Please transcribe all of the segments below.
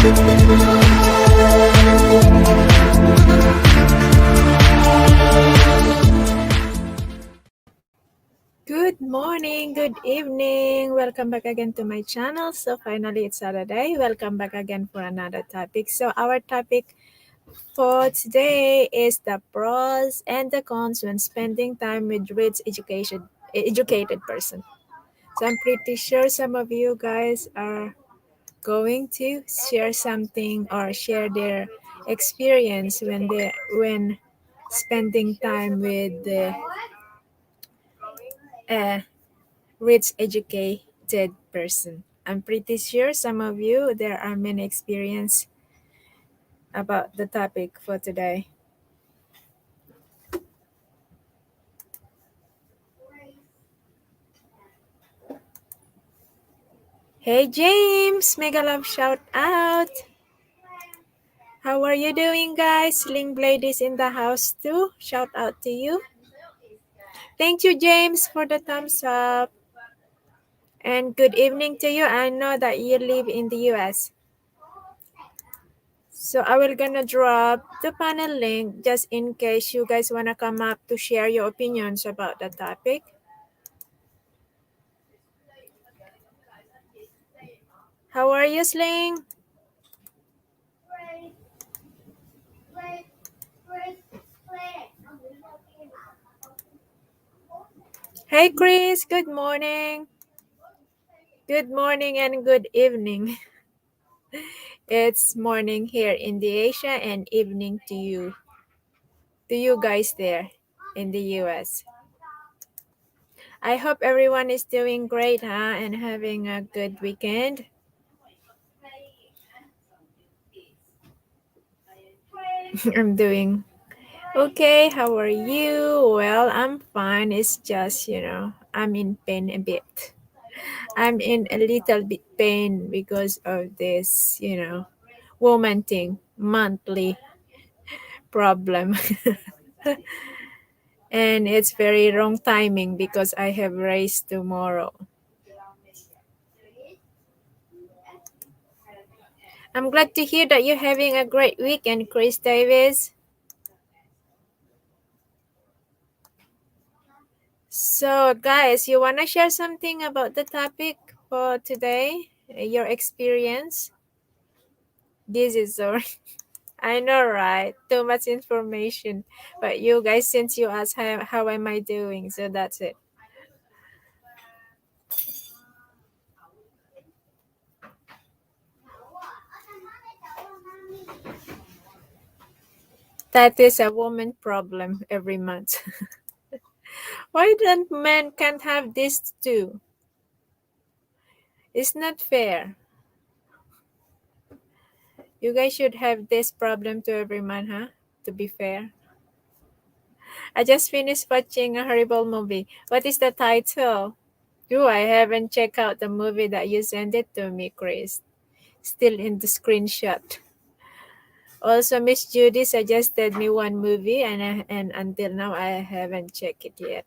Good morning, good evening. Welcome back again to my channel. So finally it's Saturday. Welcome back again for another topic. So our topic for today is the pros and the cons when spending time with educated person. So I'm pretty sure some of you guys are going to share something or share their experience when spending time with the uh, rich educated person. I'm pretty sure some of you there are many experience about the topic for today. Hey James, mega love shout out. How are you doing guys? Sling Blade is in the house too. Shout out to you. Thank you James for the thumbs up. And good evening to you. I know that you live in the US. So I will gonna drop the panel link just in case you guys wanna come up to share your opinions about the topic. How are you, Sling? Hey, Chris. Good morning. Good morning and good evening. It's morning here in the Asia and evening to you guys there in the US. I hope everyone is doing great, huh? And having a good weekend. I'm doing okay. How are you? Well, I'm fine. It's just, I'm in pain a bit. I'm in a little bit pain because of this, woman thing, monthly problem. And it's very wrong timing because I have race tomorrow. I'm glad to hear that you're having a great weekend, Chris Davis. So, guys, you want to share something about the topic for today? Your experience? This is so. I know, right? Too much information. But you guys, since you asked how am I doing, so that's it. That is a woman problem every month. Why don't men can't have this too? It's not fair. You guys should have this problem to every man, huh? To be fair. I just finished watching a horrible movie. What is the title? Oh, I haven't checked out the movie that you sent it to me, Chris. Still in the screenshot. Also, Miss Judy suggested me one movie, and until now I haven't checked it yet.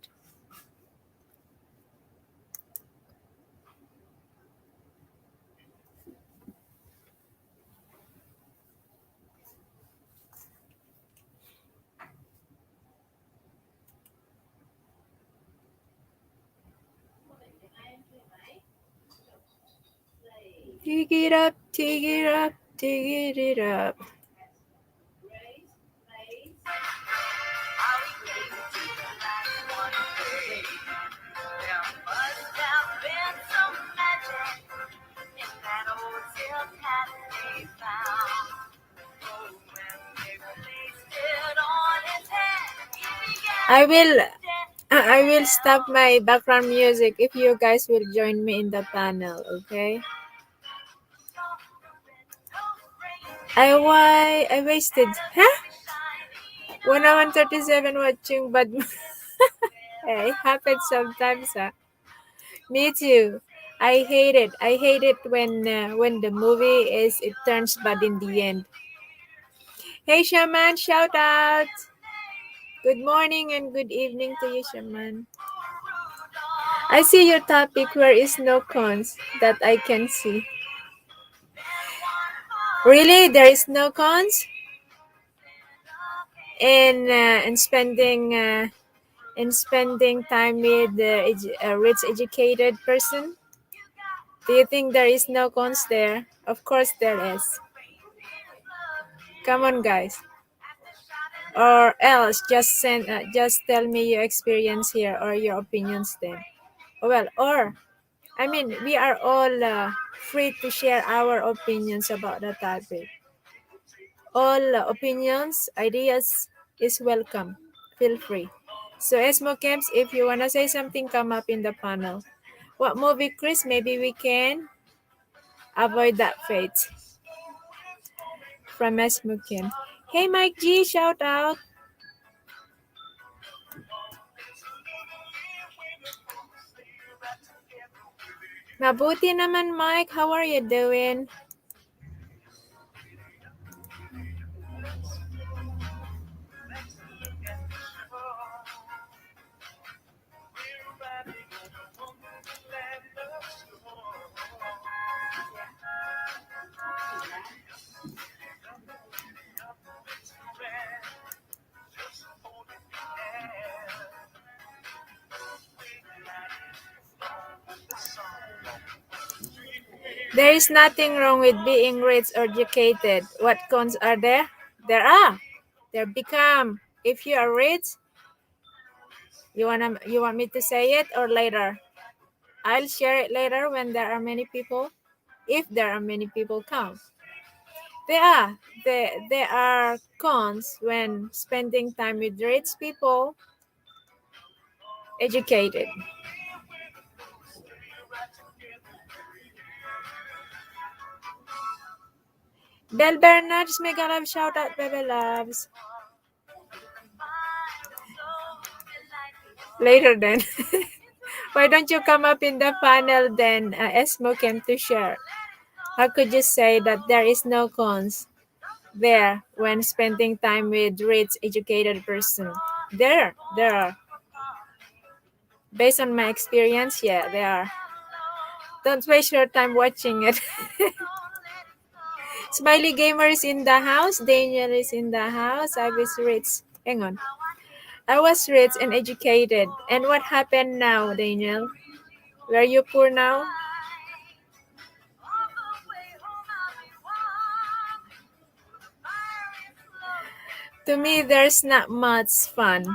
Dig it up, dig it up, dig it up. I will stop my background music if you guys will join me in the panel, okay? I wasted 1 hour and 37 watching, but it happens sometimes. Me too. I hate it. I hate it when the movie it turns bad in the end. Hey Shaman, shout out. Good morning and good evening to you, Shaman. I see your topic where is no cons that I can see. Really, there is no cons in spending time with a rich educated person. Do you think there is no cons there? Of course there is. Come on, guys. Or else just tell me your experience here or your opinions then. Well, or I mean, we are all free to share our opinions about the topic. All opinions, ideas is welcome. Feel free. So, Esmo Camps, if you wanna say something, come up in the panel. What movie, Chris? Maybe we can avoid that fate from Esmo Camp. Hey, Mike G, shout out. Mabuti naman, Mike. How are you doing? There is nothing wrong with being rich or educated. What cons are there? There are. There become. If you are rich, you want me to say it or later? I'll share it later when there are many people. If there are many people come. There are. There are cons when spending time with rich people, educated. Bell Bernards, mega love shout out, Bebe Loves. Later then. Why don't you come up in the panel then, Esmo came to share? How could you say that there is no cons there when spending time with rich, educated person? There are. Based on my experience, yeah, there are. Don't waste your time watching it. Smiley Gamer is in the house. Daniel is in the house. I was rich. Hang on. I was rich and educated. And what happened now, Daniel? Were you poor now? To me, there's not much fun.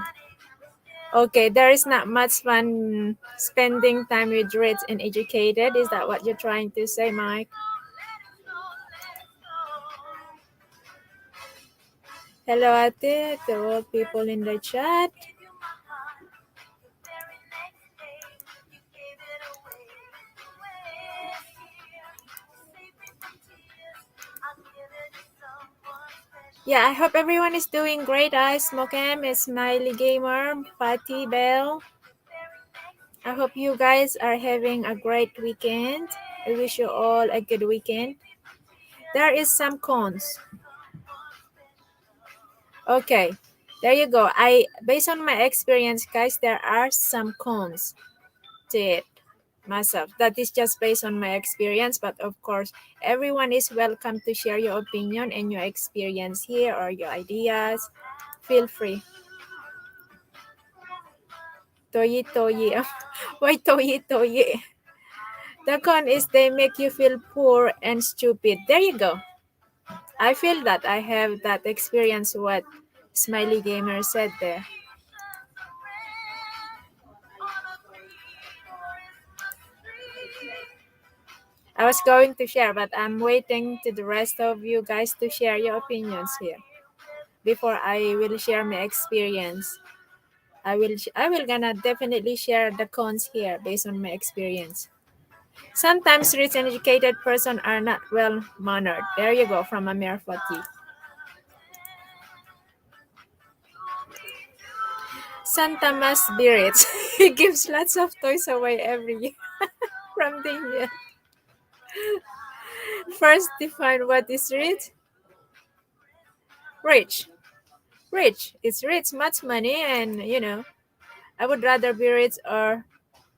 Okay, there is not much fun spending time with rich and educated. Is that what you're trying to say, Mike? Hello, Ate, to all people in the chat. Yeah, I hope everyone is doing great. I Smokem, Smiley Gamer, Patty Bell. I hope you guys are having a great weekend. I wish you all a good weekend. There is some cons. Okay, there you go. Based on my experience, guys, there are some cons to it myself. That is just based on my experience, but of course, everyone is welcome to share your opinion and your experience here or your ideas. Feel free. Toyi toyi. Why toyi toyi? The con is they make you feel poor and stupid. There you go. I feel that I have that experience what Smiley Gamer said there. I was going to share, but I'm waiting to the rest of you guys to share your opinions here before I will share my experience. I will gonna definitely share the cons here based on my experience. Sometimes rich and educated person are not well mannered. There you go from Amir Fati. Santa Mas Spirits. He gives lots of toys away every year from Daniel. First define what is rich. Rich. Rich. It's rich, much money, and I would rather be rich or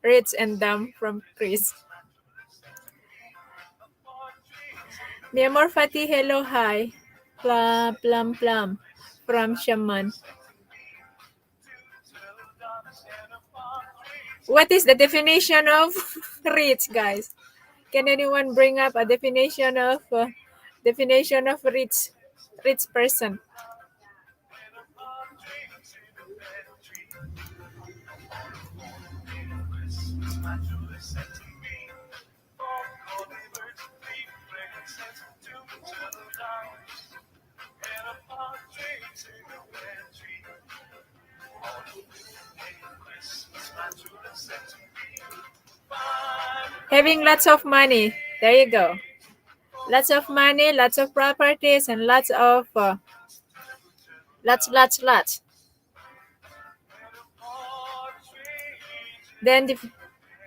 rich and dumb from Chris. Mi amor Fatih, hello, hi. Plum, plum, plum. From Shaman. What is the definition of rich, guys? Can anyone bring up a definition of rich person? Having lots of money. There you go. Lots of money, lots of properties, and lots. Then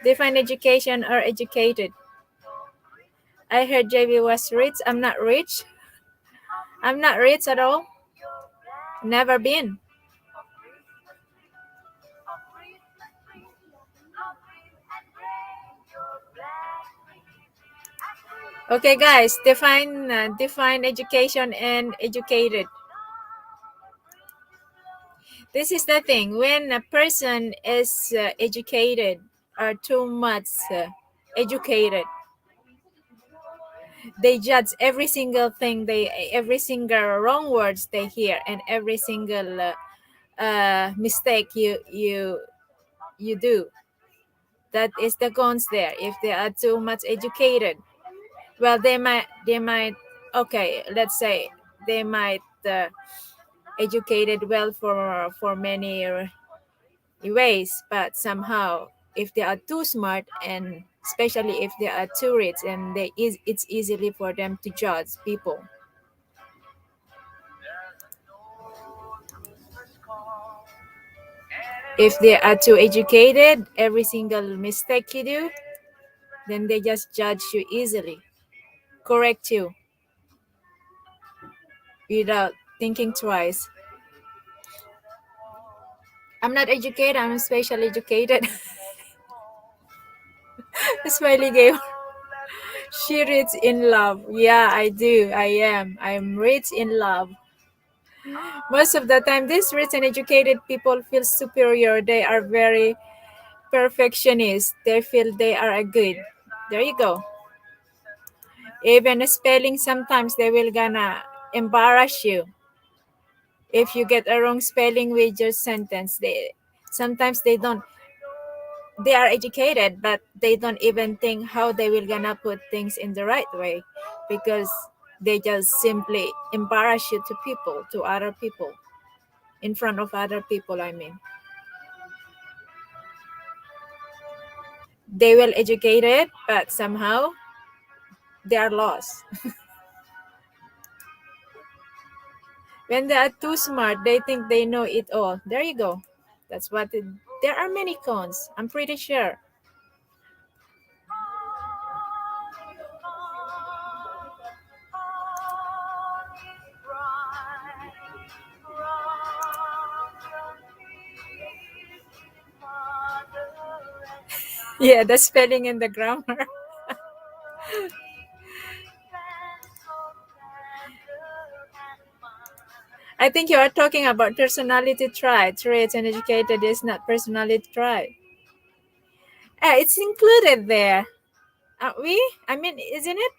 define education or educated. I heard JB was rich. I'm not rich. I'm not rich at all. Never been. Okay, guys, define education and educated. This is the thing. When a person is educated or too much educated, they judge every single thing every single wrong words they hear, and every single mistake you do. That is the cons there. If they are too much educated, well, they might okay, let's say they might educated well for many ways, but somehow if they are too smart, and especially if they are too rich, and it's easily for them to judge people. If they are too educated, every single mistake you do, then they just judge you easily, correct you without thinking twice. I'm not educated, I'm special educated. Smiley game. She reads in love. Yeah, I do. I'm rich in love. Most of the time, these rich and educated people feel superior. They are very perfectionist. They feel they are a good. There you go. Even spelling, sometimes they will gonna embarrass you if you get a wrong spelling with your sentence. Sometimes they are educated, but they don't even think how they will gonna put things in the right way, because they just simply embarrass you to other people, in front of other people, I mean. They will educate it, but somehow they are lost. When they are too smart, they think they know it all. There you go. That's what there are many cons, I'm pretty sure. Yeah, the spelling and the grammar. I think you are talking about personality traits, and educated is not personality trait. It's included there, aren't we? I mean, isn't it?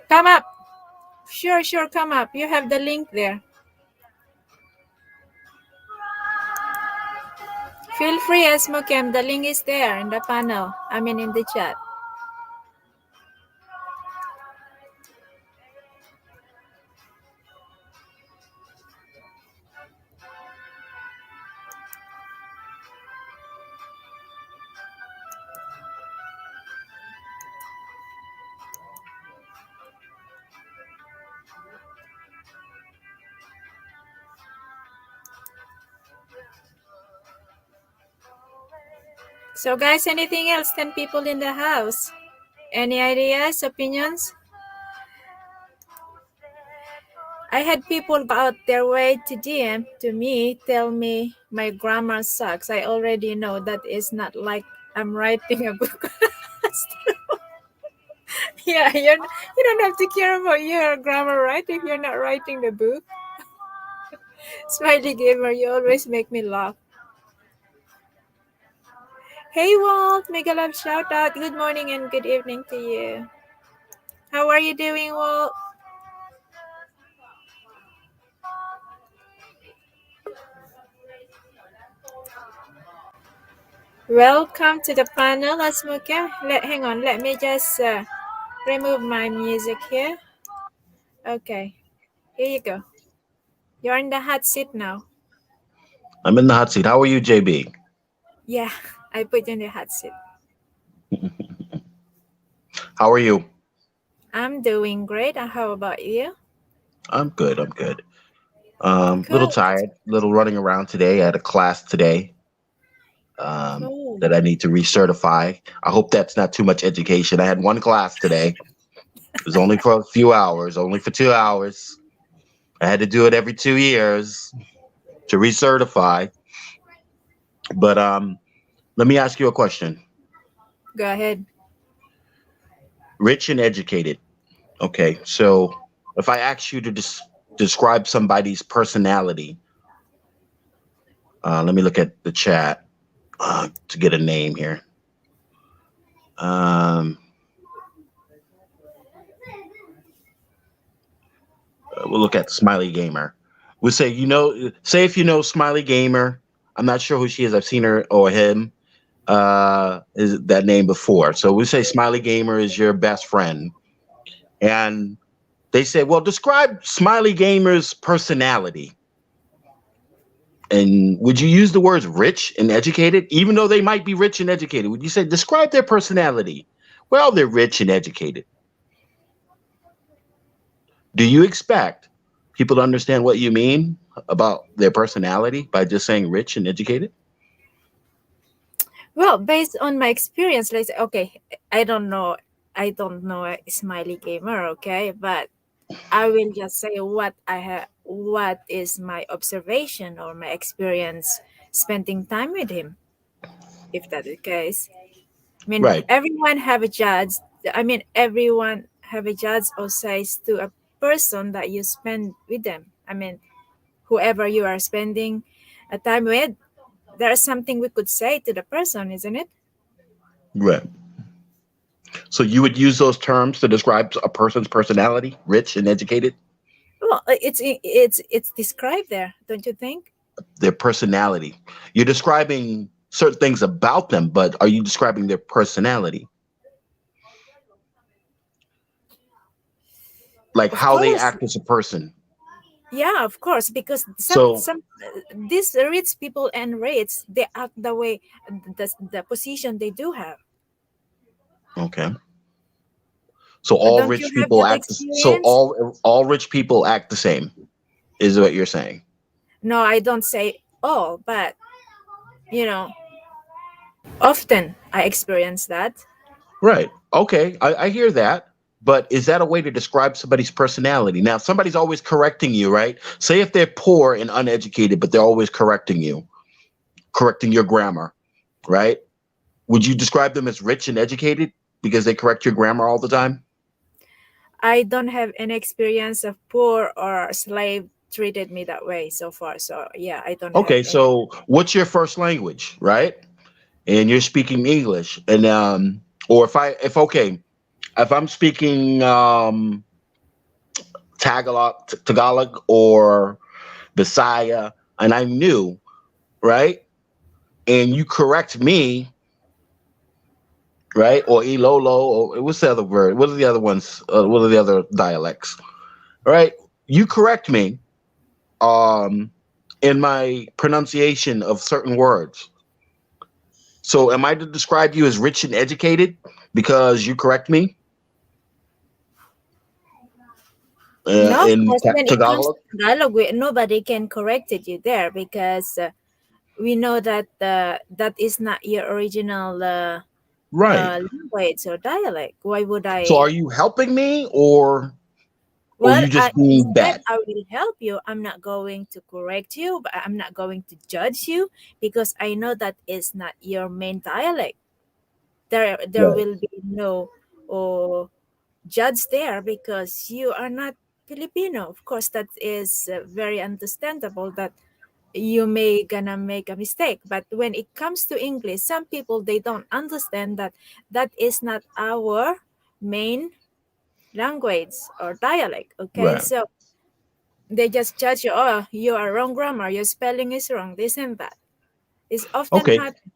Come up. Sure, come up. You have the link there. Feel free, Esmokem. The link is there in the panel. I mean, in the chat. So, guys, anything else? 10 people in the house. Any ideas, opinions? I had people go out their way to DM to me, tell me my grammar sucks. I already know that is not like I'm writing a book. Yeah, you don't have to care about your grammar, right? If you're not writing the book. Smiley Gamer, you always make me laugh. Hey Walt, mega love shout out. Good morning and good evening to you. How are you doing, Walt? Welcome to the panel, Asmuka. Hang on, let me just remove my music here. Okay, here you go. You're in the hot seat now. I'm in the hot seat. How are you, JB? Yeah, I put you in the hot seat. How are you? I'm doing great. How about you? I'm good. I'm good. Little Good. tired. Little running around today. I had a class today Cool. that I need to recertify. I hope that's not too much education. I had one class today. It was only for a few hours, only for 2 hours. I had to do it every 2 years to recertify. But let me ask you a question. Go ahead. Rich and educated. Okay, so if I ask you to describe somebody's personality, let me look at the chat to get a name here. Um, we'll look at Smiley Gamer. We'll say, say if you know Smiley Gamer. I'm not sure who she is. I've seen her or him, is that name before. So we say Smiley Gamer is your best friend. And they say, well, describe Smiley Gamer's personality. And would you use the words rich and educated, even though they might be rich and educated? Would you say, describe their personality? Well, they're rich and educated. Do you expect people to understand what you mean about their personality by just saying rich and educated? Well, based on my experience, like okay, I don't know a Smiley Gamer, okay, but I will just say what I have, what is my observation or my experience spending time with him, if that's the case. I mean, Right, everyone have a judge. I mean, everyone have a judge or says to a person that you spend with them. I mean, whoever you are spending a time with, there's something we could say to the person, isn't it? right. So you would use those terms to describe a person's personality, rich and educated, Well, it's described there, don't you think? their personality. You're describing certain things about them, but are you describing their personality? Like Of how they course, act as a person. yeah, of course, because So, some these rich people and rates they act the way the position they do have. okay. So all Don't you rich have people that act so experience? all rich people act the same is what you're saying. No, I don't say all, but you know, often I experience that. Right. Okay. I hear that. But is that a way to describe somebody's personality? Now, if somebody's always correcting you, right? Say if they're poor and uneducated, but they're always correcting you, correcting your grammar, right? Would you describe them as rich and educated because they correct your grammar all the time? I don't have any experience of poor or slave treated me that way so far. So yeah, I don't have Okay. any. So what's your first language, right? And you're speaking English. And or if I'm speaking Tagalog or Bisaya, and I'm new, right? And you correct me, right? Or Ilolo, or what's the other word? What are the other ones? What are the other dialects? Right? You correct me um, in my pronunciation of certain words. So, am I to describe you as rich and educated because you correct me No, of in course, when it comes Tagalog? to Tagalog, nobody can correct it you there because we know that that is not your original Right. language or dialect. Why would So I? are you helping me, or Well, you just being instead, bad? I will help you. I'm not going to correct you, but I'm not going to judge you because I know that is not your main dialect. There Right. will be no judge there because you are not Filipino. Of course, that is very understandable that you may gonna make a mistake. But when it comes to English, some people they don't understand that that is not our main language or dialect. Okay, Right. so they just judge you. Oh, you are wrong grammar. Your spelling is wrong. This and that. It's often Okay. happen.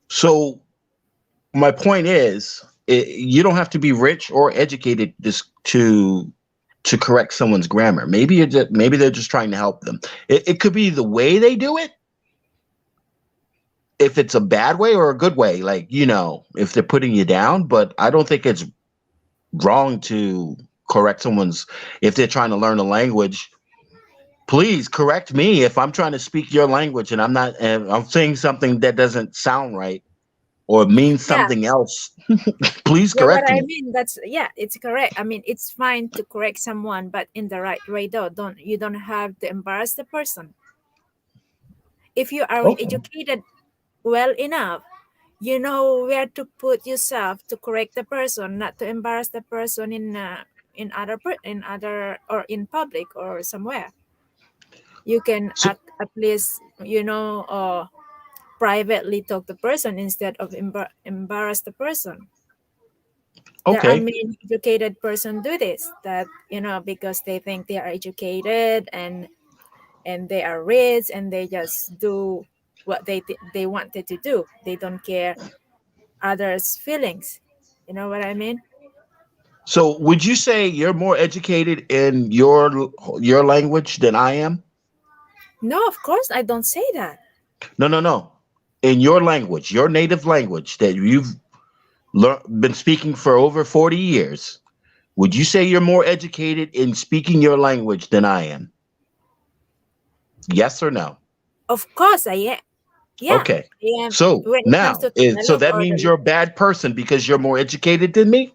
So my point is, you don't have to be rich or educated just to correct someone's grammar. Maybe they're just trying to help them. It could be the way they do it, if it's a bad way or a good way, like, if they're putting you down. But I don't think it's wrong to correct someone's, if they're trying to learn a language. Please correct me if I'm trying to speak your language and I'm saying something that doesn't sound right or means Yeah, something else. Please yeah. What correct I me. mean, that's yeah, it's correct. I mean, it's fine to correct someone, but in the right way, though. Don't you don't have to embarrass the person. If you are Okay. educated well enough, you know where to put yourself to correct the person, not to embarrass the person in other or in public or somewhere. You can So, at least privately talk to the person instead of embarrass the person. There are okay. many educated person do this that because they think they are educated and they are rich and they just do what they wanted to do. They don't care others' feelings. You know what I mean? So would you say you're more educated in your language than I am? No, of course I don't say that. No, no, no. In your language, your native language that you've been speaking for over 40 years, would you say you're more educated in speaking your language than I am? Yes or no? Of course I am. Yeah, Okay. I am. So When it comes now, to so Tagalog that or means the you're a bad person because you're more educated than me?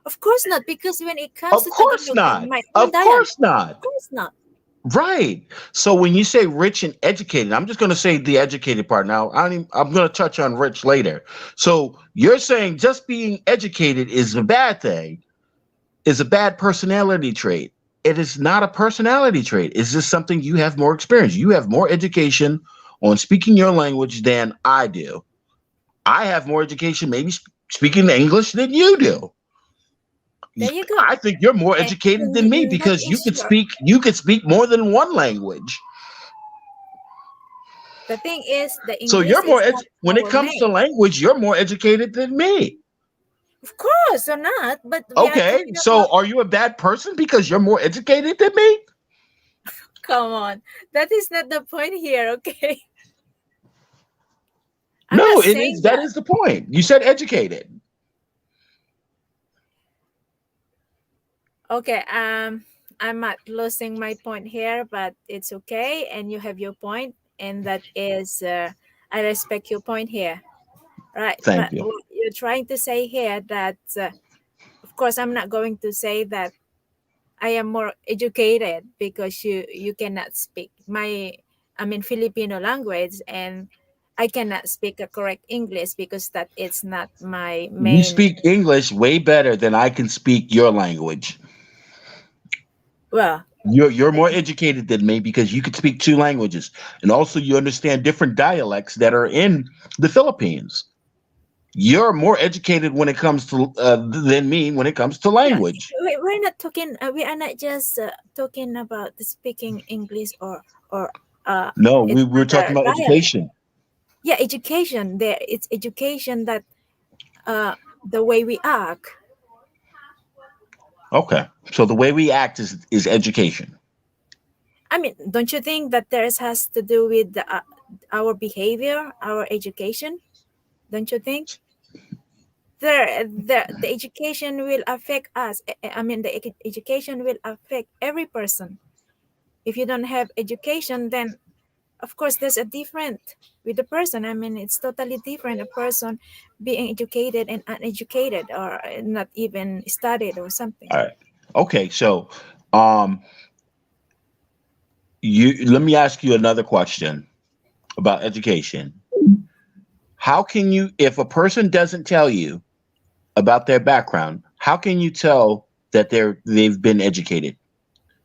of course not, because when it comes Of to course Tagalog, not. my own Of dialect, course of not. course not. Right. So when you say rich and educated, I'm just going to say the educated part now. I'm going to touch on rich later. So you're saying just being educated is a bad thing, is a bad personality trait. It is not a personality trait. It's just something you have more experience. You have more education on speaking your language than I do. I have more education, maybe speaking English than you do. There you go. I think you're more And educated than me in that because issue, you could speak more than one language. the thing is, the So English is not when it our comes to main. language, you're more educated than me. Of course, or not. But we are Okay, talking so about. are you a bad person because you're more educated than me? Come on, that is not the point here. Okay, I'm not No, it is. saying That that. is the point. You said educated. Okay, I'm not losing my point here, but it's okay, and you have your point, and that is, I respect your point here, right? Thank But you. what you're trying to say here that, of course, I'm not going to say that I am more educated because you cannot speak I mean Filipino language, and I cannot speak a correct English because that it's not my You main. speak English way better than I can speak your language. Well, You're more educated than me because you could speak two languages, and also you understand different dialects that are in the Philippines. You're more educated when it comes to than me when it comes to yeah, language. we're not talking. We are not just talking about the speaking English or No, it's we're talking other about dialect. education. Yeah, education. There, it's education that the way we act. Okay, so the way we act is education. I mean, don't you think that there's has to do with our behavior, our education? Don't you think? The education will affect us. I mean, the education will affect every person. If you don't have education, then Of course, there's a different with the person. I mean, it's totally different. A person being educated and uneducated, or not even studied or something. All right. Okay. So, um, you let me ask you another question about education. How can you, if a person doesn't tell you about their background, how can you tell that they've been educated?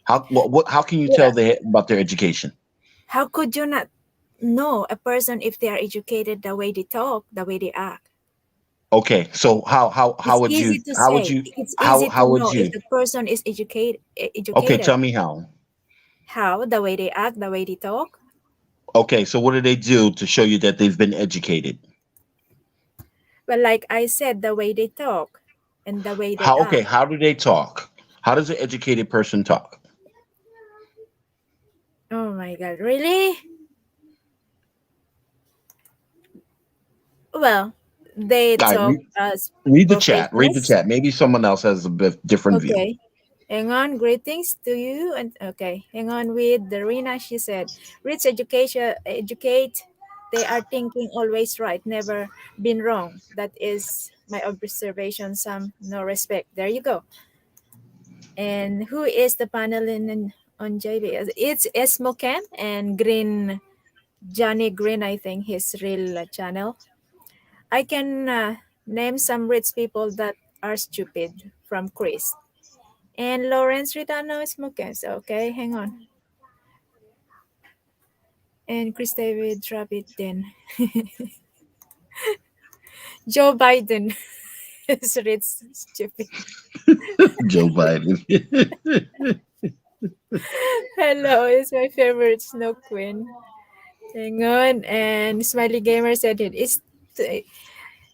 How can you tell Yeah. they about their education? How could you not know a person if they are educated the way they talk, the way they act? Okay, so how It's would easy you to say. It's easy to how would know if you? the person is Okay, educated. tell me how. How? The way they act, the way they talk. Okay, so what do they do to show you that they've been educated? Well, like I said, the way they talk and the way they How okay, act. how do they talk? How does an educated person talk? Oh my God, really? Well, they All right, talk as read the chat. Read the professionals. chat. Maybe someone else has a bit different view. Okay. Hang on, greetings to you. And okay, hang on with Darina. She said, "Rich education, educate. They are thinking always right, never been wrong. That is my observation. Some no respect. There you go." And who is the panel on JB? It's Esmoken and Green Johnny Green. I think his real channel. I can name some rich people that are stupid from Chris. And Lawrence Ritano is Mukes. Okay, hang on. And Chris David, drop it then. Joe Biden is rich, stupid. Joe Biden. Hello, is my favorite Snow Queen. Hang on. And Smiley Gamer said it is.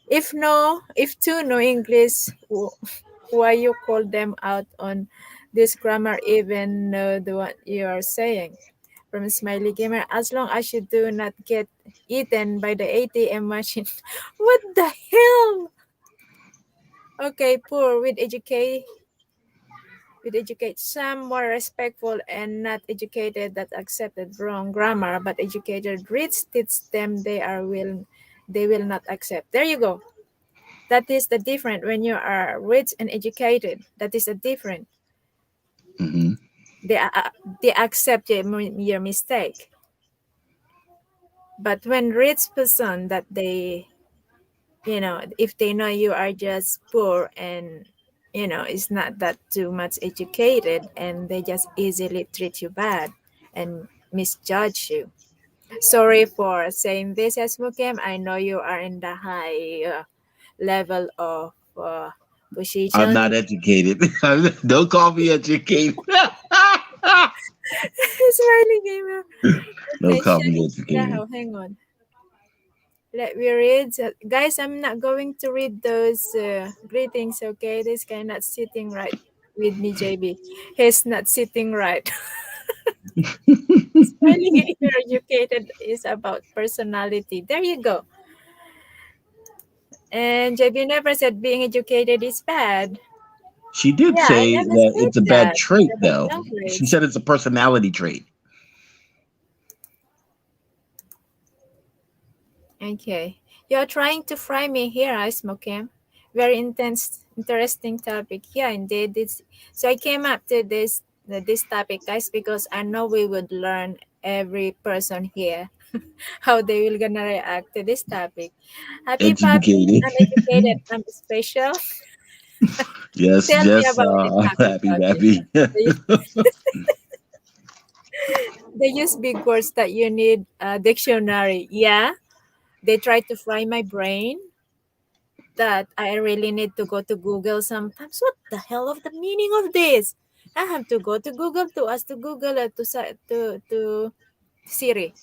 If no, if two know English, why you call them out on this grammar even know the what you are saying? From Smiley Gamer, as long as you do not get eaten by the ATM machine. What the hell? Okay, poor with educate some more respectful and not educated that accepted wrong grammar, but educated reads teach them they will not accept. There you go. That is the different when you are rich and educated. That is the different. Hmm. They they accept your mistake. But when rich person that they if they know you are just poor and it's not that too much educated and they just easily treat you bad and misjudge you. Sorry for saying this, as Mukim. I know you are in the high level of I'm position. not educated. Don't call me educated. Smiling gamer. Don't Okay, call me Shanice educated. Laho, hang on. Let me read. So, guys, I'm not going to read those greetings, okay? This guy not sitting right with me, JB. He's not sitting right. Smiling gamer educated is about personality. There you go. And JB never said being educated is bad. She did Yeah, I say never that said it's a bad that. trait, Never though. She downgrades. said it's a personality trait. Okay. You're trying to fry me here, I Smokem. Very intense, interesting topic. Yeah, indeed. So I came up to this topic, guys, because I know we would learn every person here how they will gonna react to this topic. Happy Papi, Educated. I'm educated. I'm special. Yes, Tell me yes. about this I'm topic, happy, Papi. happy. They, they use big words that you need a dictionary. Yeah, they try to fry my brain that I really need to go to Google sometimes. What the hell of the meaning of this? I have to go to Google to ask to Google to Siri.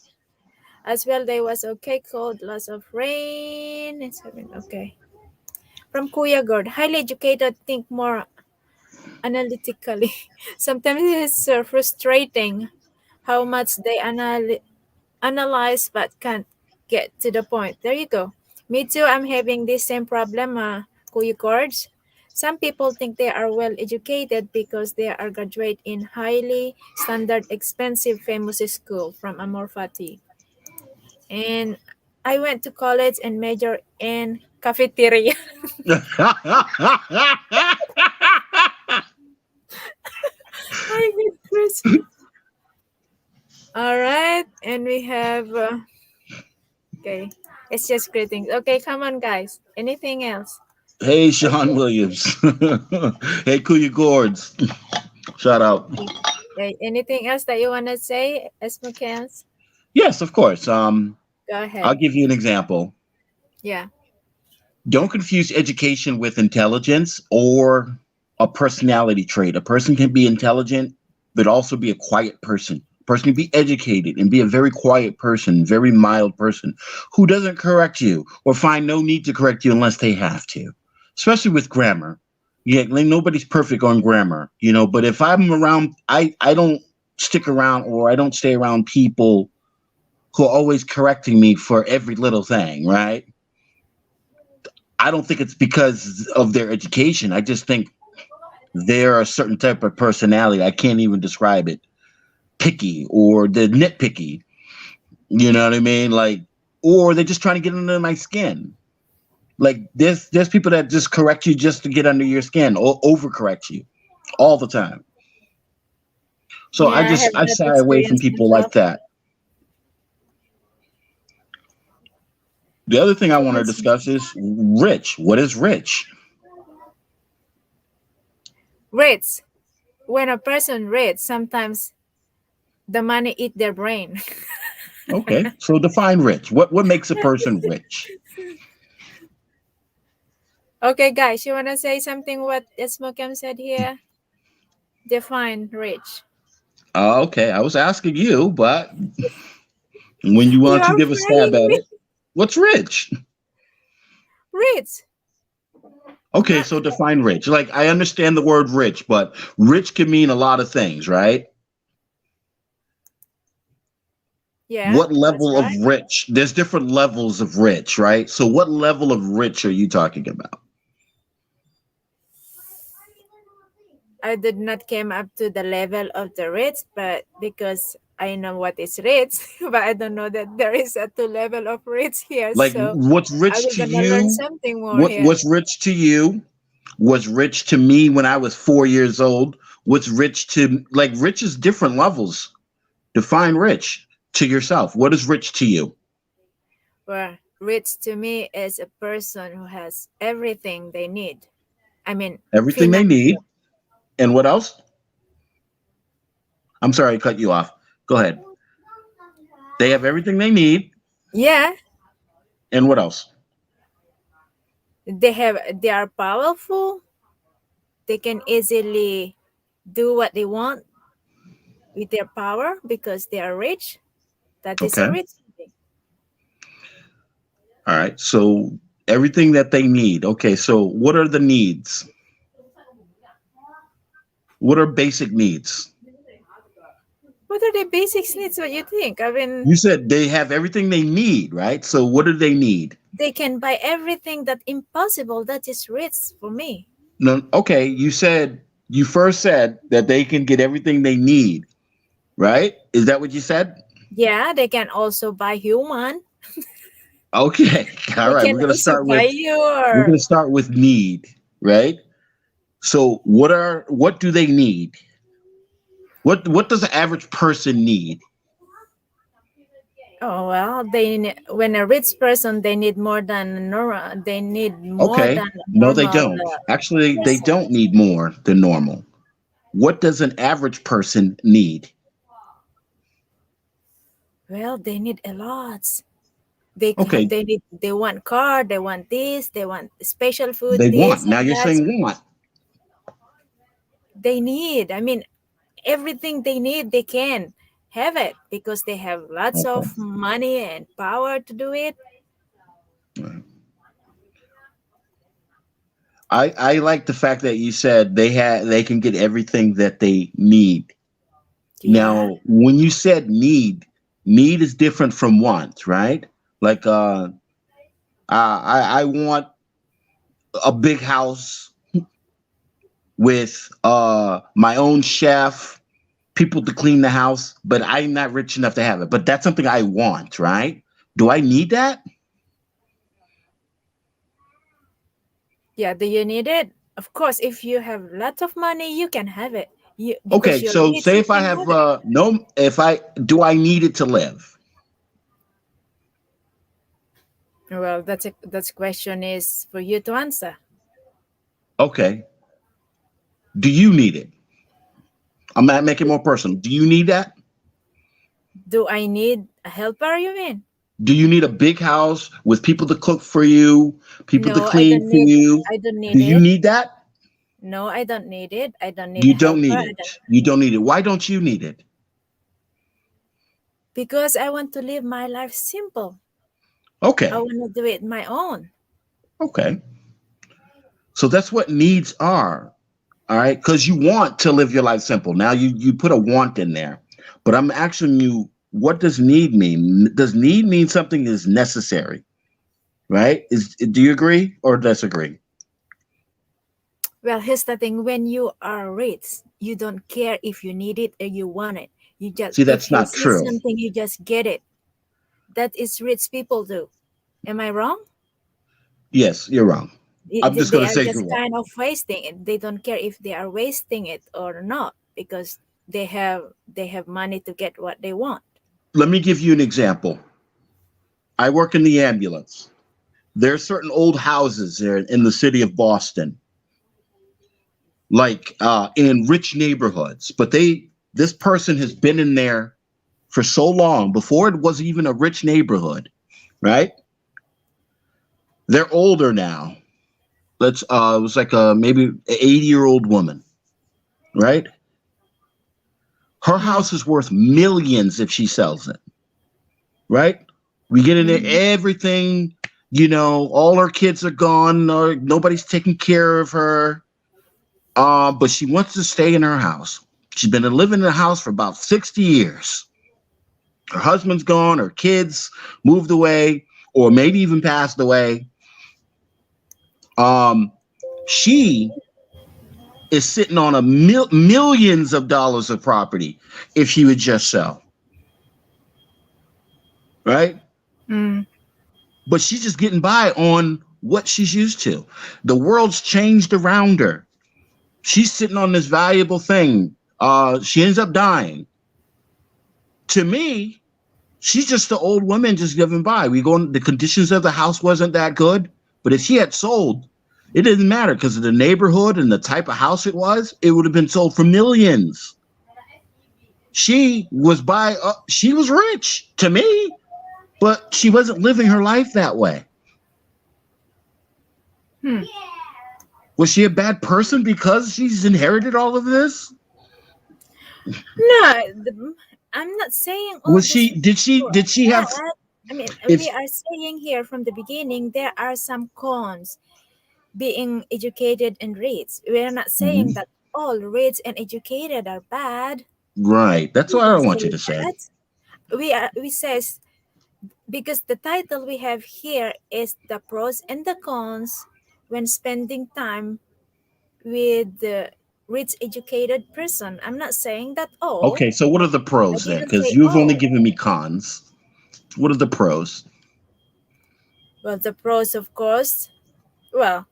As well, there was okay called loss of rain. It's having okay. From Kuya Gord, highly educated, think more analytically. Sometimes it's frustrating how much they analyze but can't get to the point. There you go. Me too. I'm having this same problem, Kuya Gords. Some people think they are well educated because they are graduate in highly standard, expensive, famous school from Amor Fati. And I went to college and major in cafeteria. My goodness. All right, and we have okay. It's just greetings. Okay, come on, guys. Anything else? Hey, Okay. Sean Williams. Hey, Kuya Gourds. Shout out. Okay. Anything else that you wanna say, Esmokels? Yes, of course. Go I'll ahead. give you an example. Yeah. Don't confuse education with intelligence or a personality trait. A person can be intelligent, but also be a quiet person. A person can be educated and be a very quiet person, very mild person who doesn't correct you or find no need to correct you unless they have to, especially with grammar. Yeah, like nobody's perfect on grammar, but if I'm around, I don't stick around or I don't stay around people who are always correcting me for every little thing, right? I don't think it's because of their education. I just think they're a certain type of personality. I can't even describe it. Picky or the nitpicky. You know what I mean? Like, or they're just trying to get under my skin. Like there's people that just correct you just to get under your skin or overcorrect you all the time. So Yeah, I have I that shy away from experience people like myself. that. The other thing I want to Yes. discuss is rich. What is rich? Rich. When a person rich, sometimes the money eat their brain. Okay, so define rich. What makes a person rich? Okay, guys, you wanna say something? What Esmokem said here? Define rich. Okay, I was asking you, but when you You want to are give a stab frying at me. it, what's rich? Rich. Okay, Uh, so define rich. Like I understand the word rich, but rich can mean a lot of things, right? yeah, What that's level of right. rich? There's different levels of rich, right? So what level of rich are you talking about? I did not came up to the level of the rich, but because I know what is rich, but I don't know that there is a two level of rich here. Like So what's I rich will to gonna learn you? something more What here. what's rich to you? What's rich to me when I was 4 years old? What's rich to like rich is different levels. Define rich to yourself. What is rich to you? Where rich to me is a person who has everything they need. I mean, Everything they need. financial. And what else? I'm sorry, I cut you off. Go ahead. They have everything they need. Yeah, And what else? they are powerful. They can easily do what they want with their power because they are rich. That is a Okay. rich thing. All right. So everything that they need. Okay. So what are the needs? What are basic needs? What are the basics needs? What you think? I mean, You said they have everything they need, right? So what do they need? they can buy everything that impossible. That is rich for me. No, okay. You first said that they can get everything they need, right? Is that what you said? Yeah, they can also buy human. Okay. All They right. can also buy We're your. gonna start with need, right? So what do they need? What does the average person need? Oh well, when a rich person they need more than normal. They need more Okay. than No, they normal. don't. Actually, they Person. don't need more than normal. What does an average person need? Well, they need a lot. Okay, They want car. They want this. They want special they food. want. This Now and you're that. saying want. They need. I mean, everything they need, they can have it because they have lots Okay. of money and power to do it. I like the fact that you said they can get everything that they need. Yeah. Now, when you said need is different from want, right? Like I want a big house. with my own chef, people to clean the house, but I'm not rich enough to have it. But that's something I want, right? Do I need that? Yeah, do you need it? Of course, if you have lots of money, you can have it. You because Okay, you're so rich, say you if I can have have it. no, if I do, I need it to live. Well, that's question is for you to answer. Okay, do you need it? I'm not making more personal. Do you need that? Do I need a helper, you mean? Do you need a big house with people to cook for you, people to No, I clean don't for need you? I don't Do need you it. need that? No, I don't need it. I don't need a You don't helper. need it. You don't need it. Why don't you need it? Because I want to live my life simple. I Okay. want to do it my own. Okay. So that's what needs are. All right. Because you want to live your life simple. Now you put a want in there. But I'm asking you, what does need mean? Does need mean something is necessary? Right? Do you agree or disagree? Well, here's the thing: when you are rich, you don't care if you need it or you want it. You just See, that's if you not see true. something, you just get it. That is rich people do. Am I wrong? Yes, you're wrong. I'm just They gonna are say just you're wrong. kind of wasting it. They don't care if they are wasting it or not because they have money to get what they want. Let me give you an example. I work in the ambulance. There are certain old houses there in the city of Boston, like in rich neighborhoods, but this person has been in there for so long before it was even a rich neighborhood, right? They're older now. It was like a maybe 80-year-old woman, right? Her Mm, house is worth millions if she sells it, right? We get in there, mm, everything, all her kids are gone, or nobody's taking care of her. But she wants to stay in her house. She's been living in the house for about 60 years. Her husband's gone, her kids moved away, or maybe even passed away. Um, she is sitting on millions of dollars of property if she would just sell, right? mm. But she's just getting by on what she's used to. The world's changed around her. She's sitting on this valuable thing. She ends up dying. To me, she's just an old woman just giving by. The conditions of the house wasn't that good, but if she had sold, it didn't matter because of the neighborhood and the type of house it would have been sold for millions. She was rich to me, but she wasn't living her life that way. Hmm. Was she a bad person because she's inherited all of this? No, I'm not saying all Was these she people did she are have bad. I mean, we if are saying here from the beginning there are some cons being educated and rich. We are not saying Mhm. that all rich and educated are bad. Right. That's We what I don't want you say to say. that. We says because the title we have here is the pros and the cons when spending time with the rich educated person. I'm not saying that all. Okay, so what are the I pros then? didn't Because say you've only all. given me cons. What are the pros? Well, the pros, of course. Well,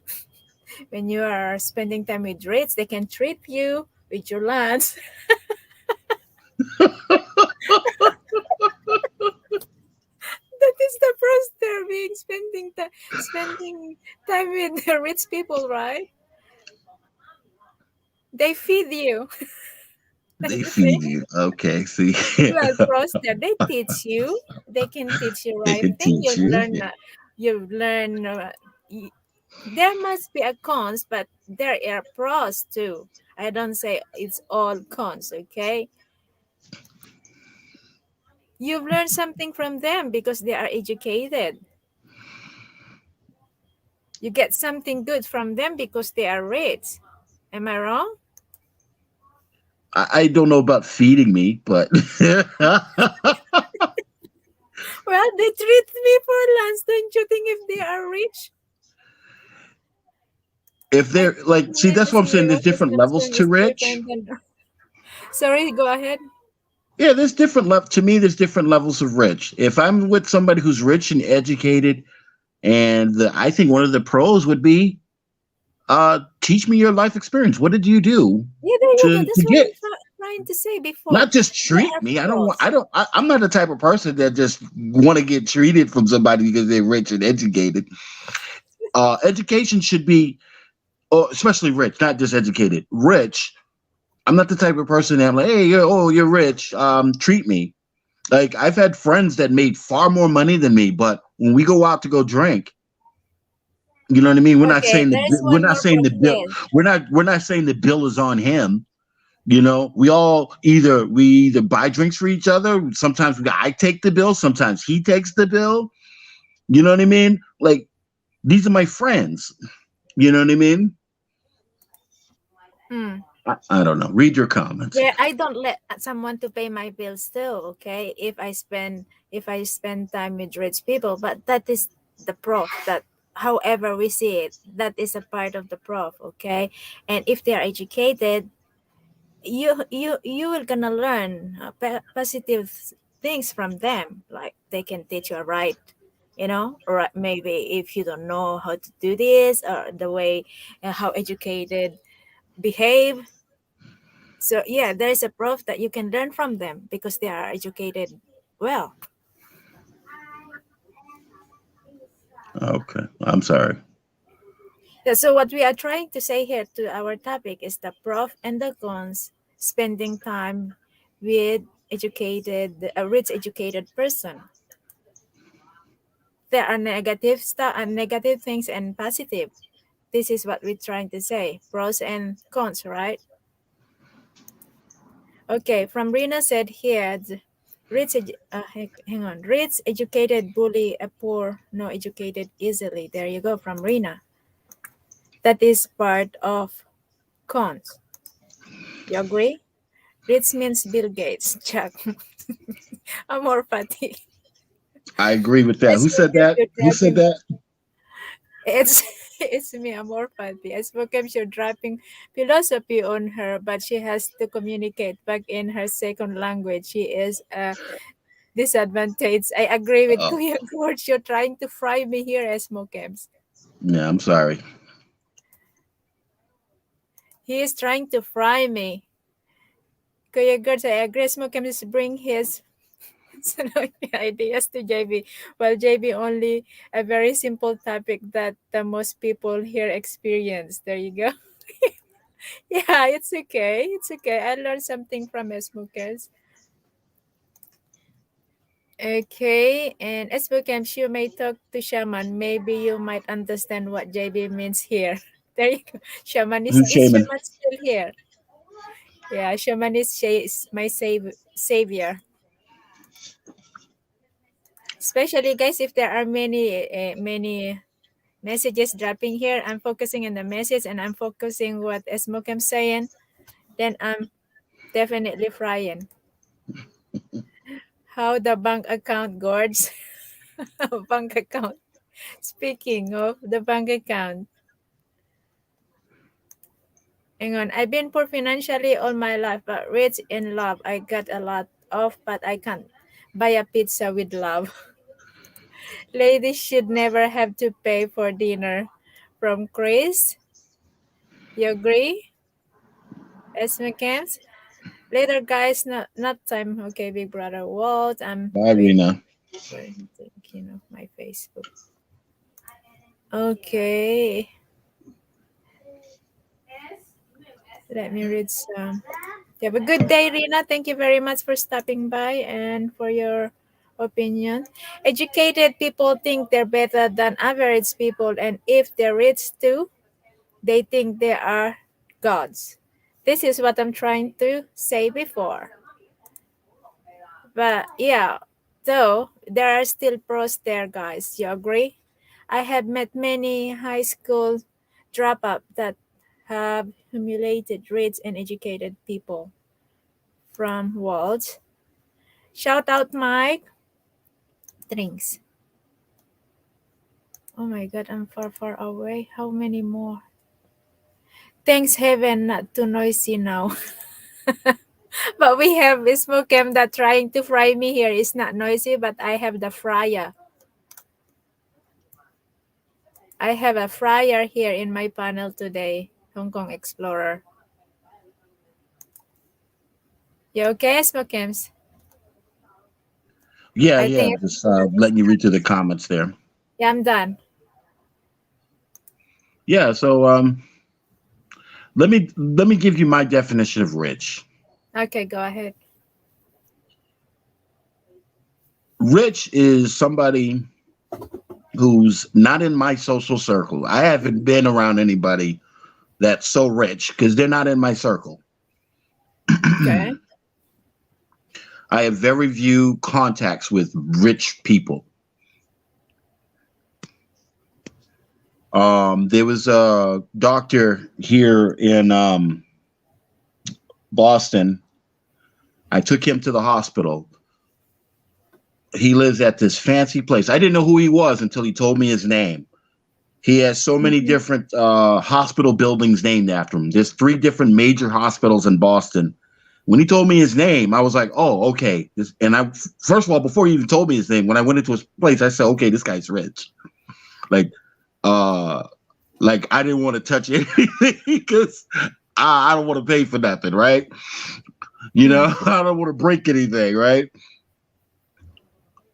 when you are spending time with rich, they can treat you with your lands. That is the pros there being spending time with the rich people, right? They feed you. They You see? feed you. Okay, see. Well, pros there, they teach you. They can teach you They right can thing. teach you. You've learned. Y- there must be a cons, but there are pros too. I don't say it's all cons. Okay, you've learned something from them because they are educated. You get something good from them because they are rich. Am I wrong? I don't know about feeding me, but Well, they treat me for lunch. Don't you think if they are rich? If I they're like, see, think that's what I'm saying. There's zero different levels perception to is rich. different than. Sorry, go ahead. Yeah, there's different level to me. There's different levels of rich. If I'm with somebody who's rich and educated, and I think one of the pros would be, teach me your life experience. What did you do Yeah, there you go. to That's what get? I'm trying to say before. Not just There treat are me. I don't want. pros. I don't. I'm not the type of person that just want to get treated from somebody because they're rich and educated. Education should be, or especially rich, not just educated. Rich. I'm not the type of person that I'm like, hey, you're rich. Treat me. Like I've had friends that made far more money than me, but when we go out to go drink, you know what I mean. Okay, there is We're one not more saying pro the bill. here. We're not saying the bill is on him. You know, we either buy drinks for each other. Sometimes I take the bill. Sometimes he takes the bill. You know what I mean? Like these are my friends. You know what I mean? Hmm. I don't know. Read your comments. Yeah, I don't let someone to pay my bills too. Okay, if I spend time with rich people, but that is the prof. That however we see it, that is a part of the prof. Okay, and if they are educated, you will gonna learn positive things from them. Like they can teach you right. Or maybe if you don't know how to do this or the way how educated behave. So yeah, there is a proof that you can learn from them because they are educated well. Okay, I'm sorry. Yeah, so what we are trying to say here to our topic is the proof and the cons spending time with a rich educated person. There are negative stuff and negative things and positive. This is what we're trying to say. Pros and cons, right? Okay, from Rina said here, hang on, rich educated bully a poor, no educated easily. There you go from Rina. That is part of cons. You agree? Rich means Bill Gates, Chuck. Amor Fati. I agree with I that. Who spoke said if that? you're Who said driving. that? It's it's me, Amor Fati. I spoke if you're dropping philosophy on her, but she has to communicate back in her second language. She is a disadvantage. I agree with Oh, Kuya George. You're trying to fry me here, Esmo Kems. yeah. I'm sorry. He is trying to fry me. Kuya George, I agree. Esmo Kems bring his ideas to JB. Well, JB only a very simple topic that the most people here experience. There you go. Yeah, it's okay. It's okay. I learned something from Esmo Kems. Okay, and Esmo Kems, you may talk to Shaman. Maybe you might understand what JB means here. There you go. Shaman Who's is Shaman? Shaman still here? Yeah, Shaman is my savior. Especially guys, if there are many messages dropping here, I'm focusing on the message and I'm focusing what Esmokem saying. Then I'm definitely frying. How the bank account guards bank account. Speaking of the bank account, hang on. I've been poor financially all my life, but rich in love. I got a lot of, but I can't buy a pizza with love. Ladies should never have to pay for dinner. From Chris, you agree? Esme Camps? Later, guys. Not time. Okay, Big Brother Walt. I'm Bye, waiting Rena. for thinking of my Facebook. Okay, let me read some. You have a good day, Rina. Thank you very much for stopping by and for your opinion. Educated people think they're better than average people, and if they're rich too, they think they are gods. This is what I'm trying to say before. But yeah, though there are still pros there, guys. You agree? I have met many high school dropout that have humiliated rich and educated people from Walt. Shout out Mike. Drinks. Oh my god, I'm far away. How many more? Thanks heaven, not too noisy now. But we have Smokem that trying to fry me here. It's not noisy, but I have the fryer. I have a fryer here in my panel today, Hong Kong Explorer. You okay, Smokems? Yeah, I yeah. think, Just letting you read through the comments there. yeah, I'm done. Yeah. So let me give you my definition of rich. Okay, go ahead. Rich is somebody who's not in my social circle. I haven't been around anybody that's so rich because they're not in my circle. Okay. I have very few contacts with rich people. There was a doctor here in Boston. I took him to the hospital. He lives at this fancy place. I didn't know who he was until he told me his name. He has so many Mhm. different hospital buildings named after him. There's 3 different major hospitals in Boston. When he told me his name, I was like, "Oh, okay." And I, first of all, before he even told me his name, when I went into his place, I said, "Okay, this guy's rich." Like, uh, like I didn't want to touch anything because I don't want to pay for nothing, right? You know, Mm. I don't want to break anything, right?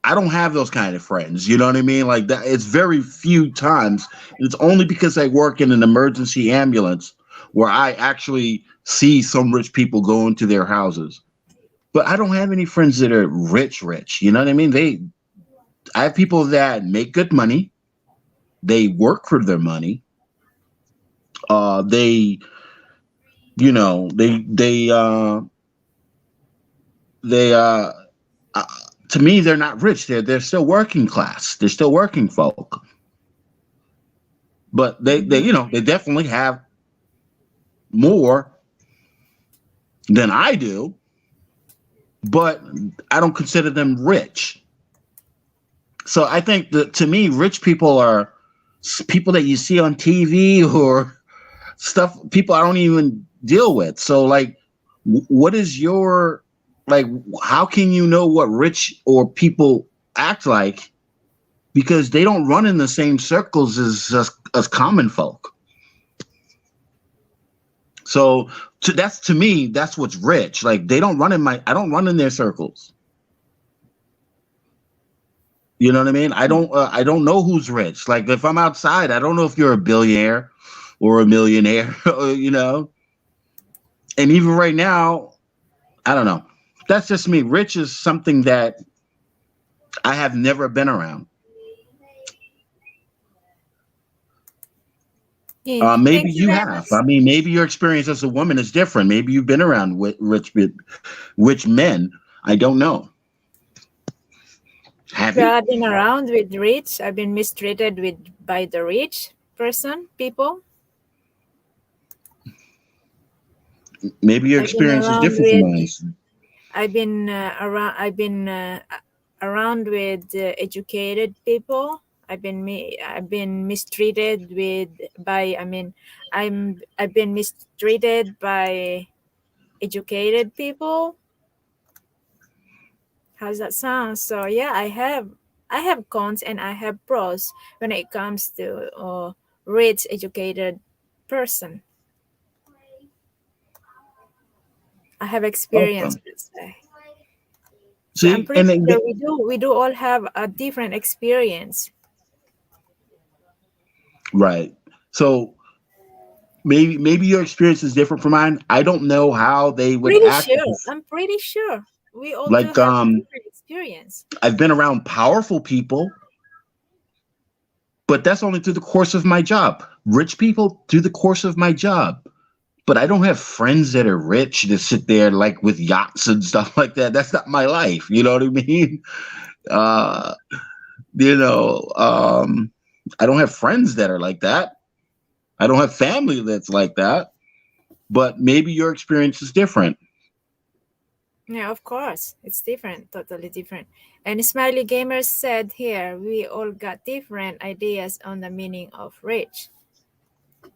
I don't have those kind of friends. You know what I mean? Like that. It's very few times. And it's only because I work in an emergency ambulance where I actually see some rich people go into their houses. But I don't have any friends that are rich, rich. You know what I mean? I have people that make good money. They work for their money. They, you know, they, uh, to me, they're not rich. They're still working class. They're still working folk. But Mhm. they definitely have more than I do, but I don't consider them rich. So I think that to me, rich people are people that you see on TV or stuff, people I don't even deal with. So, like, what is your, like, how can you know what rich or people act like? Because they don't run in the same circles as common folk. So that's to me, that's what's rich. Like they don't run in I don't run in their circles. You know what I mean? I don't know who's rich. Like if I'm outside, I don't know if you're a billionaire or a millionaire, you know? And even right now, I don't know. That's just me. Rich is something that I have never been around. Yeah. Maybe Thank you you very have. much. I mean, maybe your experience as a woman is different. Maybe you've been around rich men. I don't know. Have Well, you? I've been around with rich. I've been mistreated with by the rich people. Maybe your I've been experience is around different from with. mine. I've been around. I've been around with educated people. I've been mistreated with by. I mean, I've been mistreated by educated people. How's that sound? So yeah, I have cons and I have pros when it comes to rich educated person. I have experience, Okay. let's say. So I'm See, pretty and sure we do all have a different experience. right. So maybe your experience is different from mine. I don't know how they would Pretty act. sure. I'm pretty sure we all do Like have a different experience. I've been around powerful people, but that's only through the course of my job. Rich people through the course of my job. But I don't have friends that are rich that sit there like with yachts and stuff like that. That's not my life. You know what I mean? Uh, you know, I don't have friends that are like that. I don't have family that's like that. But maybe your experience is different. Yeah, of course. It's different, totally different. And Smiley Gamers said here, we all got different ideas on the meaning of rich.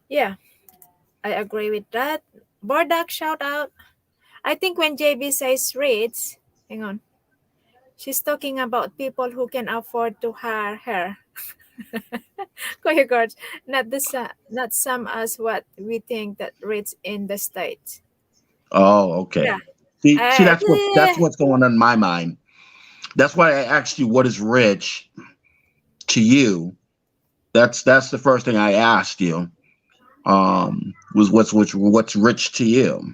Yeah, I agree with that. Bordak, shout out. I think when JB says rich, hang on, she's talking about people who can afford to hire her. Kuya George, not some as what we think that rich in the States. Oh, Yeah. okay. See, that's Yeah. what's going on in my mind. That's why I asked you what is rich to you. That's the first thing I asked you. Was what's rich to you?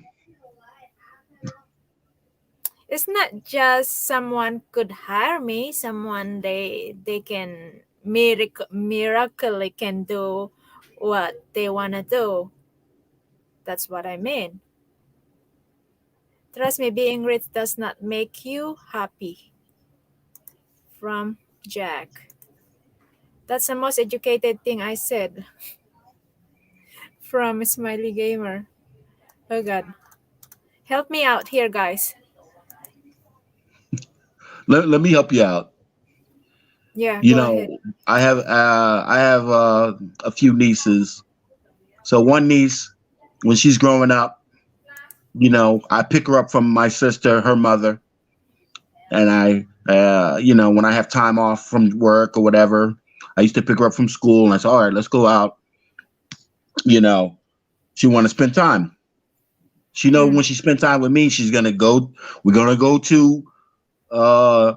It's not just someone could hire me, someone they can miraculously can do what they wanna do. That's what I mean. Trust me, being rich does not make you happy. From Jack. That's the most educated thing I said. From Smiley Gamer. Oh god. Help me out here, guys. Let me help you out. Yeah, You go ahead. know, I have a few nieces. So one niece, when she's growing up, I pick her up from my sister, her mother, and when I have time off from work or whatever, I used to pick her up from school, and I said, all right, let's go out. You know, she want to spend time. She know when Mm. she spend time with me, she's gonna go. We're gonna go to uh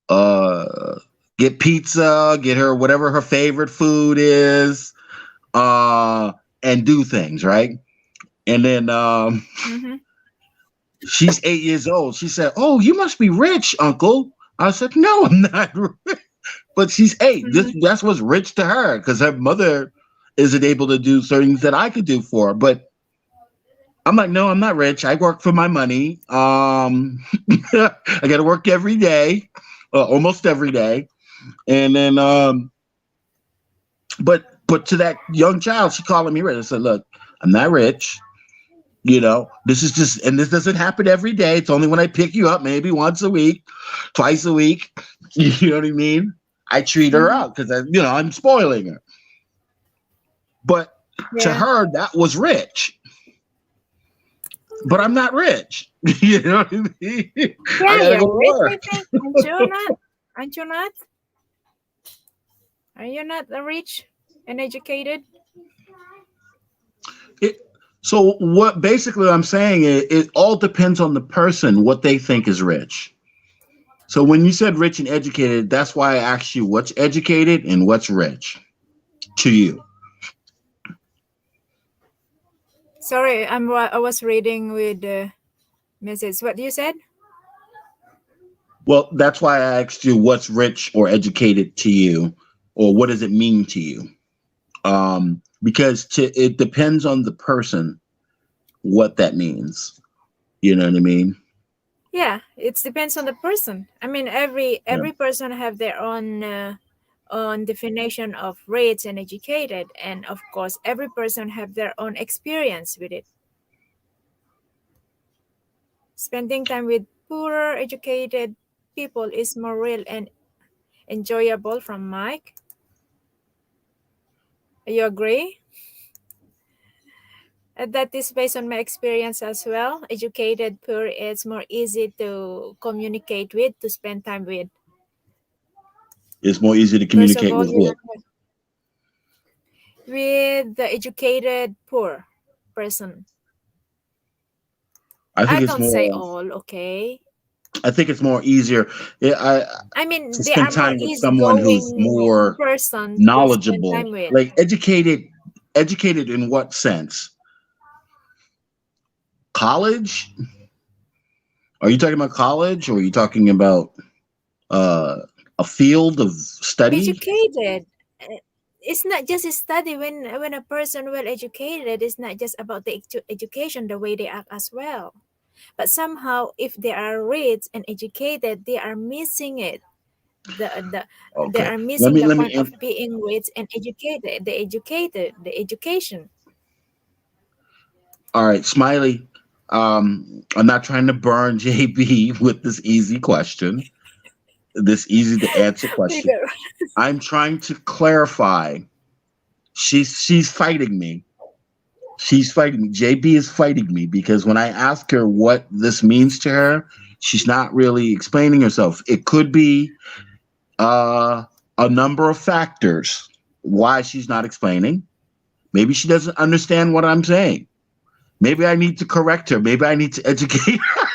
uh get pizza, get her whatever her favorite food is, uh, and do things right. And then Mm-hmm. she's 8 years old. She said, "Oh, you must be rich, Uncle." I said, "No, I'm not." But she's 8. Mm-hmm. That's what's rich to her because her mother isn't able to do certain things that I could do for her. But I'm like, no, I'm not rich. I work for my money. I got to work every day, almost every day, and then but to that young child, she calling me rich. I said, look, I'm not rich. This is just, and this doesn't happen every day. It's only when I pick you up, maybe once a week, twice a week. You know what I mean? I treat her Mm-hmm. out because I'm spoiling her. But to Yeah. her, that was rich. But I'm not rich. You know what I mean? I Yeah, gotta go to you're rich, I work. think. Aren't you not? Aren't you not? Are you not rich and educated? It, so what basically I'm saying is it all depends on the person what they think is rich. So when you said rich and educated, that's why I asked you what's educated and what's rich to you. Sorry, I was reading with the message. What you said? Well, that's why I asked you what's rich or educated to you, or what does it mean to you? Because it depends on the person what that means. You know what I mean? Yeah, it depends on the person. I mean, every Yeah. every person have their own definition of rich and educated, and of course, every person have their own experience with it. Spending time with poorer educated people is more real and enjoyable. From Mike, you agree? That is based on my experience as well. Educated poor is more easy to communicate with, to spend time with. It's more easy to First of communicate all, with what? with the educated poor person. I think I it's don't say more. all, okay? I think it's more easier. I mean, To they spend are more time with someone who's easygoing more person to spend knowledgeable, time with. like educated in what sense? College? Are you talking about college, or are you talking about uh, a field of study? Educated. It's not just a study. When a person well educated, it's not just about the education, the way they act as well. But somehow, if they are rich and educated, they are missing it. They Okay, are let missing me the let point me. of being rich and educated. The education. All right, Smiley. I'm not trying to burn JB with this easy question, this easy to answer question. Figure. I'm trying to clarify. She's fighting me. She's fighting me. JB is fighting me because when I ask her what this means to her, she's not really explaining herself. It could be uh, a number of factors why she's not explaining. Maybe she doesn't understand what I'm saying. Maybe I need to correct her. Maybe I need to educate her.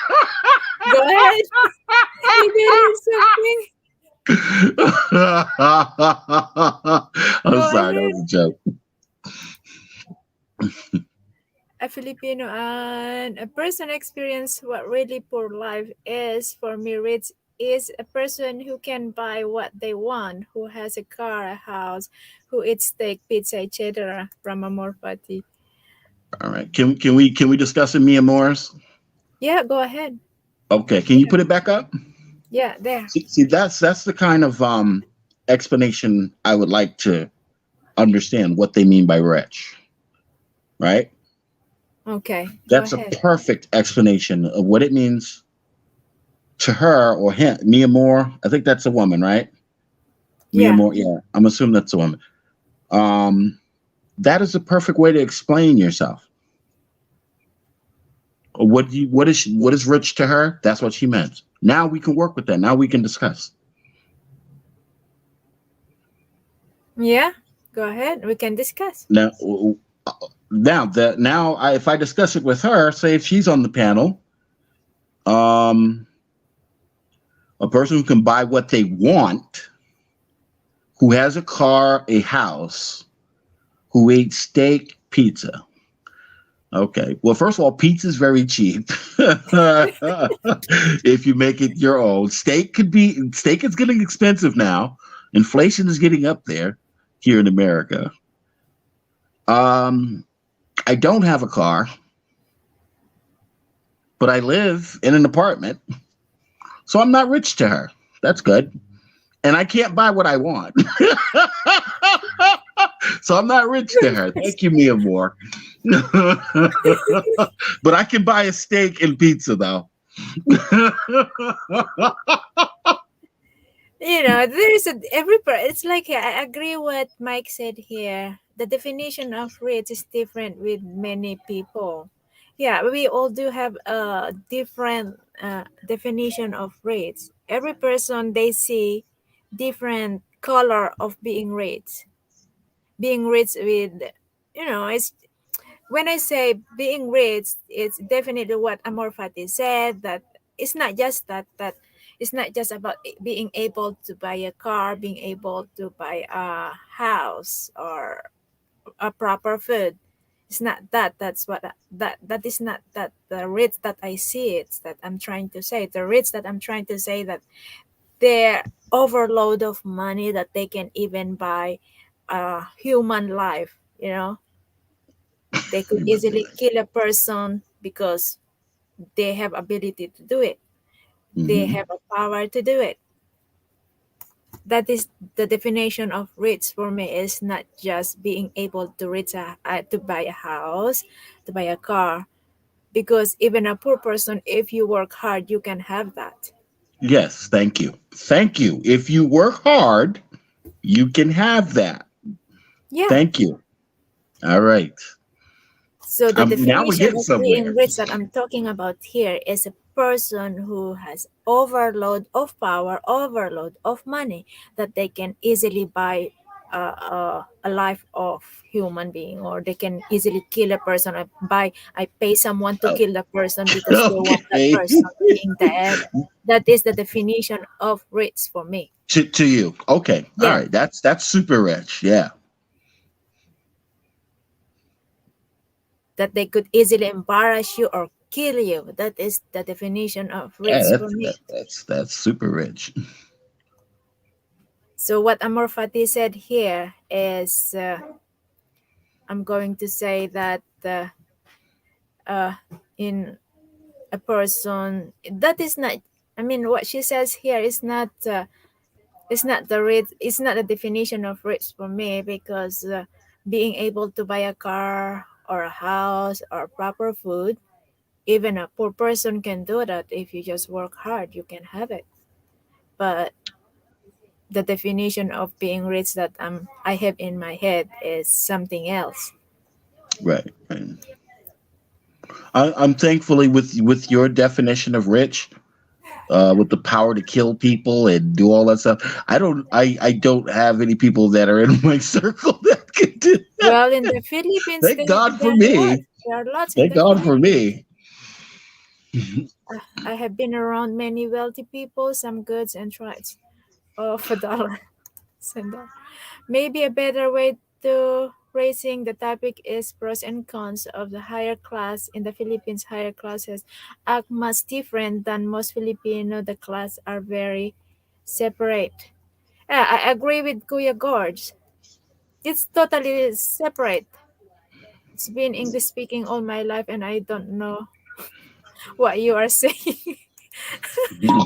Go ahead. Maybe it is something. I'm Go sorry, that ahead. was a joke. A Filipino and a person experience what really poor life is. For me, rich is a person who can buy what they want, who has a car, a house, who eats steak, pizza, etc. From Amor Fati. All right. Can we discuss it, Mia Morris? Yeah, go ahead. Okay. Can you Yeah, put it back up? yeah, there. See, that's the kind of explanation I would like to understand what they mean by rich, right? Okay, go That's a ahead. perfect explanation of what it means to her or him. Mia Moore, I think that's a woman, right? Mia Yeah. Moore, yeah, I'm assuming that's a woman. Um, that is a perfect way to explain yourself. What is rich to her? That's what she meant. Now we can work with that. Now we can discuss. Yeah, go ahead. We can discuss. Now, if I discuss it with her, say if she's on the panel, um, a person who can buy what they want, who has a car, a house, who eats steak, pizza. Okay. Well, first of all, pizza is very cheap. If you make it your own. Steak is getting expensive now. Inflation is getting up there here in America. Um, I don't have a car, but I live in an apartment. So I'm not rich to her. That's good. And I can't buy what I want. So I'm not rich to her. Thank you, Mia Moore. But I can buy a steak and pizza though. There's it's like I agree what Mike said here. The definition of rich is different with many people. Yeah, we all do have a different definition of rich. Every person they see different color of being rich. Being rich with, it's when I say being rich, it's definitely what Amor Fati said, that it's not just that it's not just about being able to buy a car, being able to buy a house or a proper food. It's not that. That is not that the rich that I see. It's that I'm trying to say. The rich that I'm trying to say that they're overload of money that they can even buy a human life. They could easily kill a person because they have ability to do it. They Mhm. have a power to do it. That is the definition of rich for me. Is not just being able to to buy a house, to buy a car. Because even a poor person, if you work hard, you can have that. Yes, thank you. Thank you. If you work hard, you can have that. Yeah. Thank you. All right. So the Now we're definition getting of being somewhere. rich that I'm talking about here is a person who has overload of power, overload of money that they can easily buy a life of human being, or they can easily kill a person. I pay someone to Oh, kill the person because they want that okay. person being dead. That is the definition of rich for me. To you. Okay. All Yeah, right. That's super rich. Yeah. that they could easily embarrass you or kill you. That is the definition of Yeah, rich for me. that's super rich. So what Amor Fati said here is, I'm going to say that uh, in a person that is not. I mean, what she says here is not. It's not the rich. It's not a definition of rich for me, because being able to buy a car or a house or proper food, even a poor person can do that. If you just work hard, you can have it. But the definition of being rich that I have in my head is something else. Right. And I'm thankfully with your definition of rich, with the power to kill people and do all that stuff. I don't have any people that are in my circle that can do that. Well, in the Philippines, Thank God there for are lots. me. There are lots in Thank the God for Philippines. me. I have been around many wealthy people, some goods and tried. Oh, for dollar. Send that. Maybe a better way to raising the topic is pros and cons of the higher class in the Philippines. Higher classes act much different than most Filipino. The class are very separate. Yeah, I agree with Kuya Gorge. It's totally separate. It's been English speaking all my life and I don't know what you are saying.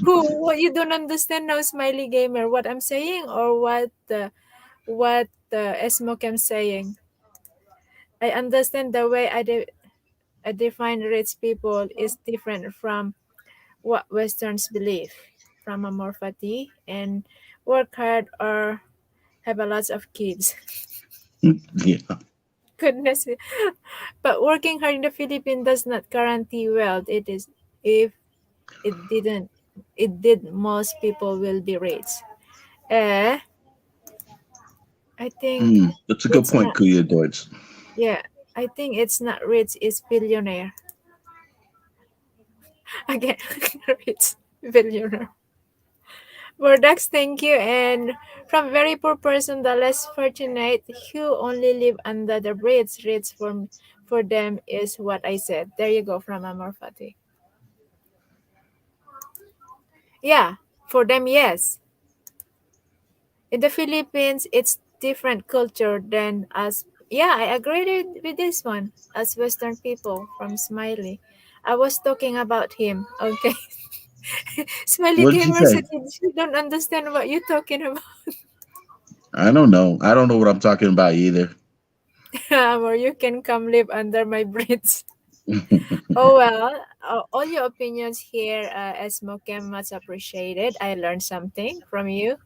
What you don't understand now, Smiley Gamer, what I'm saying or what Smoke am saying? I understand the way I define rich people is different from what Westerns believe. From a morphati and work hard or have a lot of kids. Yeah. Goodness. But working hard in the Philippines does not guarantee wealth. It is if it didn't it did most people will be rich. Eh, I think That's a good it's point, not Kuya Deutsch. yeah. I think it's not rich, it's billionaire. Again, rich billionaire. Bordax, thank you. And from very poor person, the less fortunate, who only live under the bridge, rich for them is what I said. There you go from Amor Fati. Yeah, for them, yes. In the Philippines, it's different culture than us. Yeah, I agree with this one. As Western people from Smiley, I was talking about him. Okay, Smiley What did you gamer said say? you don't understand what you're talking about, I don't know. I don't know what I'm talking about either. or you can come live under my bridge. Oh well, all your opinions here, Smokem, much appreciated. I learned something from you.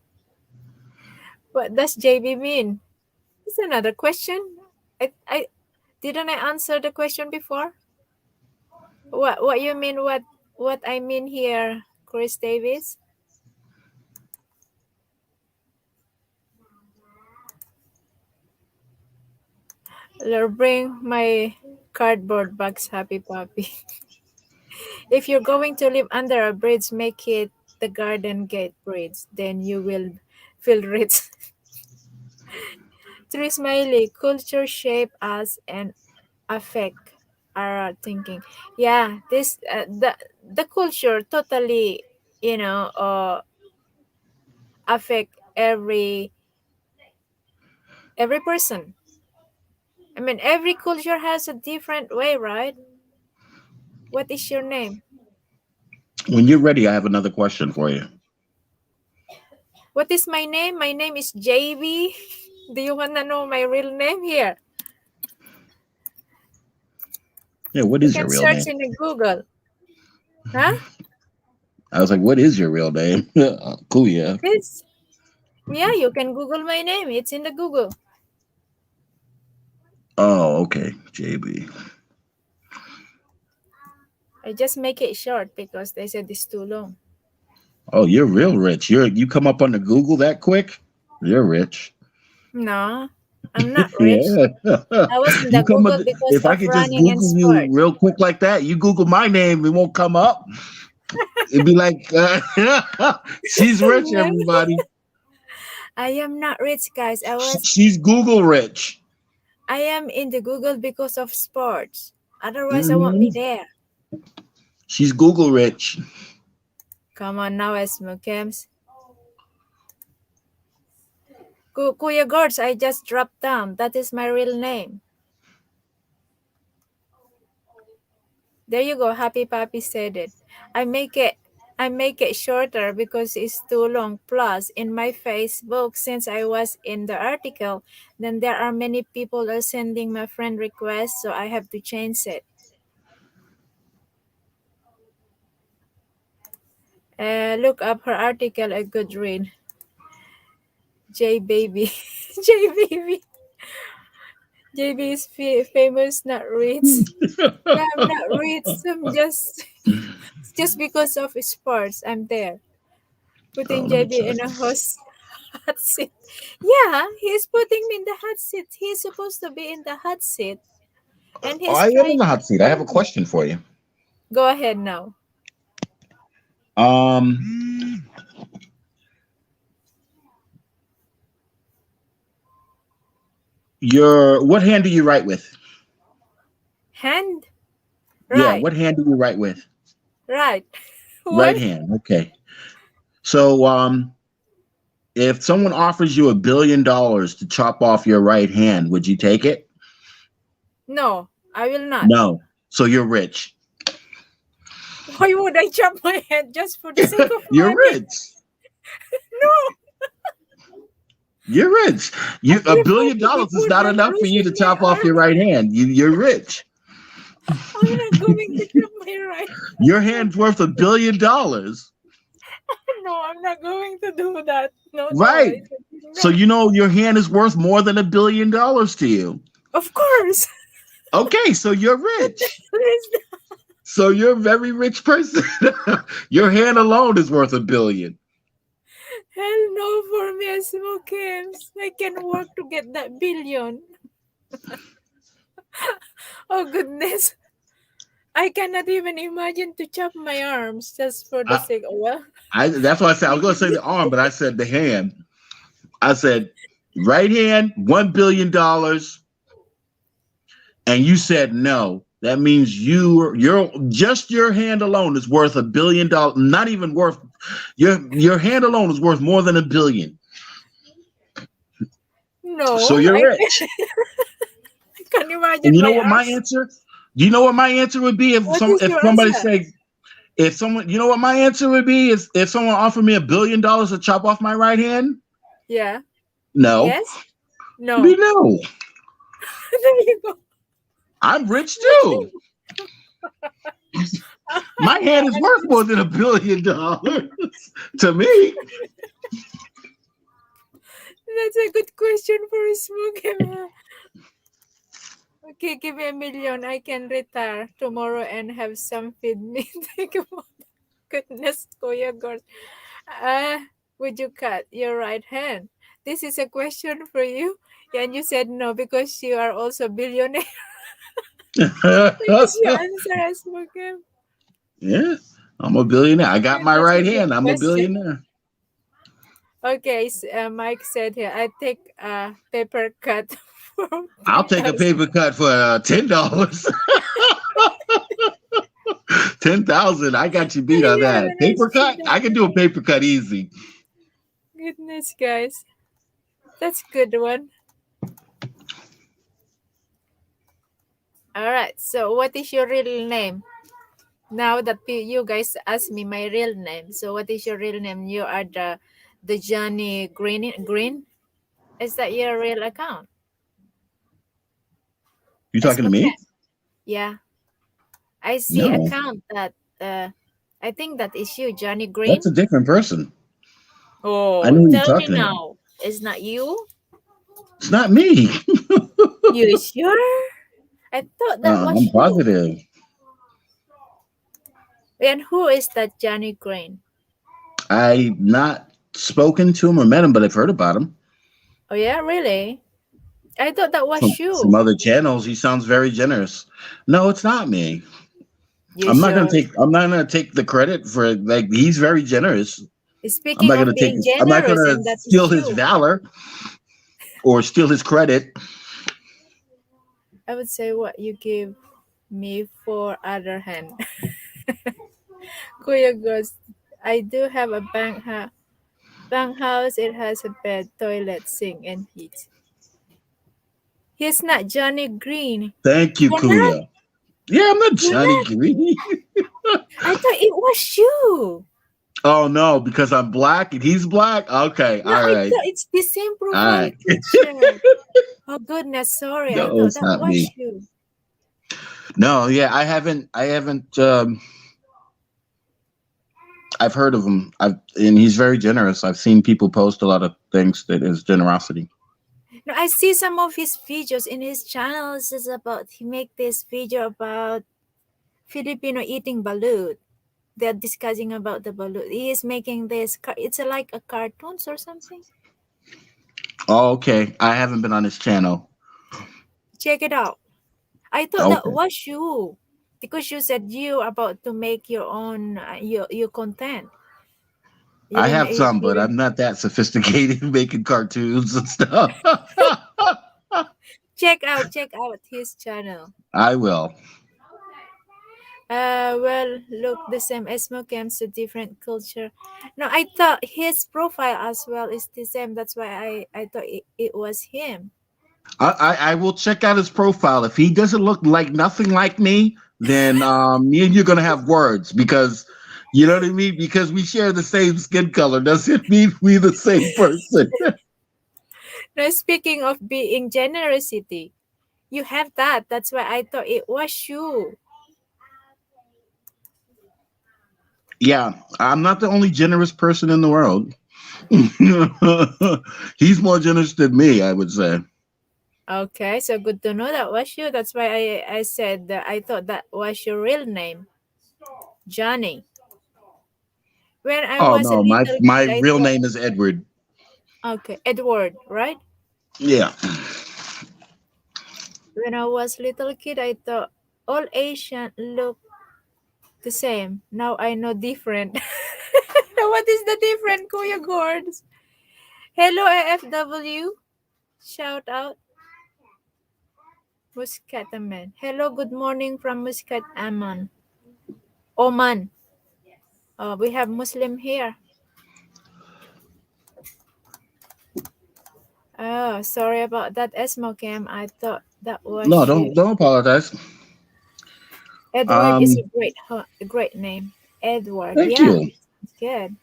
What does JB mean? It's another question. I didn't I answer the question before? What you mean? What I mean here, Chris Davis? Lord, bring my cardboard box, happy puppy. If you're going to live under a bridge, make it the Garden Gate Bridge. Then you will feel rich. Three smiley culture shape us and affect our thinking. Yeah, this the culture totally, affect every person. I mean, every culture has a different way, right? What is your name? When you're ready, I have another question for you. What is my name? My name is JB. Do you want to know my real name here? Yeah, what You is your can real search name? in the Google. Huh? I was like, what is your real name? Kuya. This? Yeah, you can Google my name. It's in the Google. Oh, okay. JB. I just make it short because they said it's too long. Oh, you're real rich. You come up on the Google that quick? You're rich. No, I'm not rich. Yeah. I was in You the come up Google because if I of could just running and Google you sport. real quick like that, you Google my name, it won't come up. It'd be like she's rich, everybody. I am not rich, guys. She's Google rich. I am in the Google because of sports. Otherwise, I won't be Hmm. there. She's Google rich. Come on now, Esmokems. Kuya Gorge, I just dropped down. That is my real name. There you go. Happy Papi said it. I make it I make it shorter because it's too long. Plus, in my Facebook, since I was in the article, then there are many people are sending my friend requests, so I have to change it. Look up her article, a good read. J baby, J baby, JB is famous, not rich. Yeah, I'm not rich. I'm just because of sports. I'm there. Oh, Putting let me JB check. in a hot seat. Yeah, he's putting me in the hot seat. He's supposed to be in the hot seat, and Oh, he's I am in trying the to hot seat. I have a kill me. question for you. Go ahead now. Um, your what hand do you write with? Hand, Yeah, right, what hand do you write with? right. Right What? hand. Okay. So, if someone offers you $1 billion to chop off your right hand, would you take it? No, I will not. No. So you're rich. Why would I chop my head just for the sake of You're money? rich. No, You're rich. I You a prefer billion to be dollars is poor not than enough for you losing to my chop off your arm. right hand. You're rich. I'm not going to chop my right. Your hand's worth $1 billion. No, I'm not going to do that. No, no. Right. I said So no. you know your hand is worth more than $1 billion to you. Of course. Okay, so you're rich. Please, So you're a very rich person. Your hand alone is worth $1 billion. hell no for me, I smoke games. I can work to get that billion. Oh goodness. I cannot even imagine to chop my arms just for the I, sake of, well, that's why I said I was going to say the arm, but I said the hand. I said right hand, $1 billion, and you said no. That means you're just your hand alone is worth $1 billion. Not even worth your hand alone is worth more than $1 billion. no, So you're I rich. can't And imagine you know my what my arms. answer? Do you know what my answer would be What is if your somebody answer? say if someone you know what my answer would be is if someone offered me $1 billion to chop off my right hand? Yeah. No. Yes? It'd be No. no. There you go. I'm rich too. My Yeah, hand is I'm worth more just, than $1 billion to me. that's a good question for a smoke. Okay, give me a million. I can retire tomorrow and have some feed me. Think about goodness, Kuya God. Would you cut your right hand? This is a question for you. Yeah, and you said no because you are also billionaire. Because you answer as smoke. Yeah, I'm a billionaire. I got my That's a right good hand. I'm a question. billionaire. Okay, Mike said here, I take a paper cut for I'll take a 10,000. paper cut for $10. 10,000. I got you beat on You have that. a nice Paper cut. I can chin. do a paper cut easy. Goodness, guys. That's good one. All right. So, what is your real name? Now that you guys ask me my real name, so what is your real name? You are the Johnny Green. Green. Is that your real account? You talking to me? Esmoke. Yeah, I see No, account that. I think that is you, Johnny that's Green. a different person. I Oh, know who you're tell me talking about. now. It's not you? It's not me. You sure? I thought that was I'm you. positive. And who is that Johnny Green? I've not spoken to him or met him, but I've heard about him Oh yeah, really? I thought that was from you. other channels. He sounds very generous. No, it's not me. You sure? I'm not gonna take the credit for it. Like he's very generous. Speaking of being I'm not generous, gonna and that steal is his you. valor or steal his credit. I would say what you give me for other hand. Kuya goes, I do have a bank house. It has a bed, toilet, sink, and heat. He's not Johnny Green. Thank you, You're not? Kuya. Yeah, I'm not You're Johnny not? Green. I thought it was you. Oh no, because I'm black and he's black. Okay, No, all I right, thought it's the same all profile right. picture. Oh goodness, sorry. I No, thought it's that not was me. you. No, yeah, I haven't. I've heard of him. And he's very generous. I've seen people post a lot of things that is generosity. No, I see some of his videos in his channels. Is about he make this video about Filipino eating balut. They're discussing about the balut. He is making this. It's like a cartoons or something. Oh, okay. I haven't been on his channel. Check it out. I thought that Okay. was you because you said you about to make your own your content. You I didn't. have some, You but didn't I'm not that sophisticated making cartoons and stuff. check out his channel. I will. Well, look, the same as Mokem's a different culture. No, I thought his profile as well is the same. That's why I thought it was him. I will check out his profile. If he doesn't look like nothing like me, then me and you're gonna have words because you know what I mean. Because we share the same skin color doesn't mean we the same person. Now, speaking of being generosity, you have that. That's why I thought it was you. Yeah, I'm not the only generous person in the world. He's more generous than me, I would say. Okay, so good to know that was you. That's why I said that I thought that was your real name, Johnny. When I Oh was a no, little my kid, I real thought, name is Edward. okay, Edward, right? Yeah. When I was little kid, I thought all Asian look the same. Now I know different. What is the different, Kuya Gords? Hello, AFW. Shout out. Muscat Aman. Hello, good morning from Muscat Aman. Oman. We have Muslim here. Oh, sorry about that, Esmocam. I thought that No, was you. don't apologize. Edward is Um, a great name. Edward. thank Yeah, you. it's good.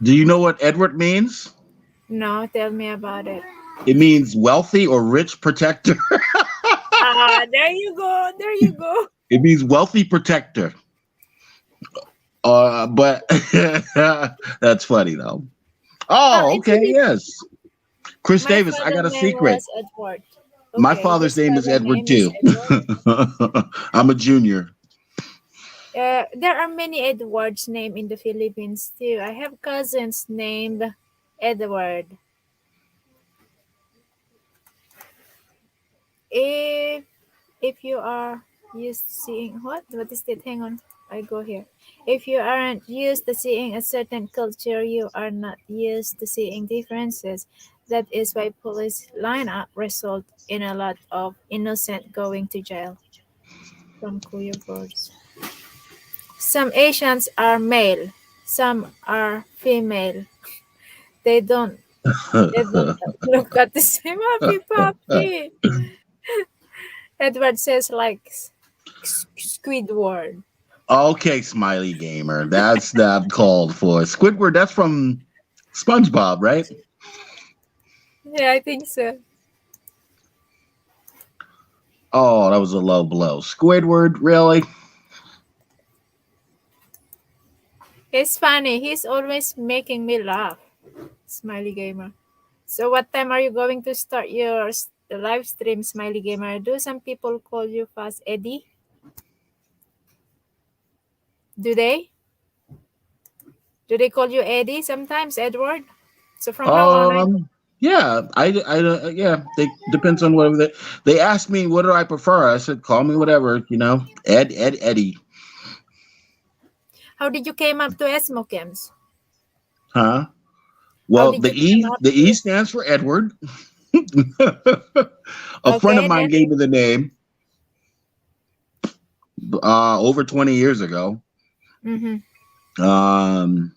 Do you know what Edward means? No, tell me about it. It means wealthy or rich protector. Ah, there you go. There you go. It means wealthy protector. But that's funny though. Oh, It's okay, really yes. Chris my Davis, I father's got a name secret. was Edward. My Okay, father's his name is father Edward name is too. Edward. I'm a junior. There are many Edwards named in the Philippines too. I have cousins named Edward. If if you are used to seeing what is that? Hang on, I go here. If you aren't used to seeing a certain culture, you are not used to seeing differences. That is why police lineup result in a lot of innocent going to jail. From Kuya Birds. Some Asians are male, some are female. They don't they don't look at the same happy puppy. Edward says like Squidward. Okay, Smiley Gamer. That's not called for. Squidward, that's from SpongeBob, right? Yeah, I think so. Oh, that was a low blow. Squidward, really? He's funny. He's always making me laugh. Smiley Gamer. So what time are you going to start your live stream, Smiley Gamer? Do some people call you Fast Eddie? Do they? Do they call you Eddie sometimes, Edward? So from now on, I Yeah, yeah. They depends on whatever they asked me. What do I prefer? I said, call me whatever. You know, Eddie. how did you came up to Esmochems? Huh? How Well, did you came up The E to? stands for Edward. A friend of Okay, mine then. gave me the name over 20 years ago. Mm-hmm. Um,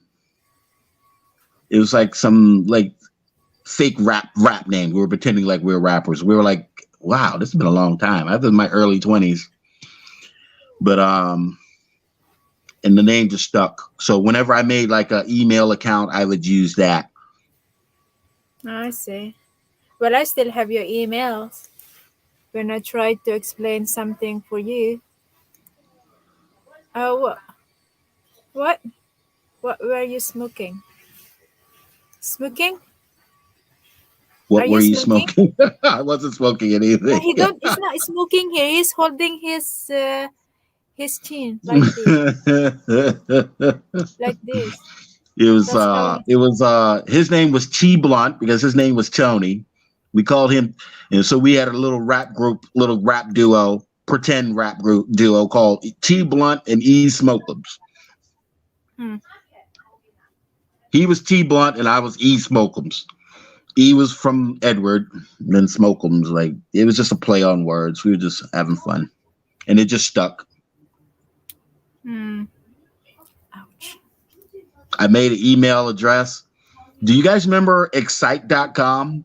it was like some like fake rap name. We were pretending like we were rappers. We were like, wow, this has been a long time. I was in my early 20s, but and the name just stuck. So whenever I made like an email account, I would use that. I see. Well, I still have your emails. When I tried to explain something for you. Oh, what? What were you smoking? Smoking? Are What you were you smoking? smoking? I wasn't smoking Yeah, anything. he don't. It's not smoking here. He's holding his chin like this, like this. That's how. His name was T Blunt because his name was Tony. We called him, and so we had a little rap group, little rap duo, pretend rap group duo called T Blunt and E Smokums. Hmm. He was T Blunt and I was E Smokums. E was from Edward, and then Smokums. Like it was just a play on words. We were just having fun, and it just stuck. Hmm. Ouch. I made an email address. Do you guys remember excite.com?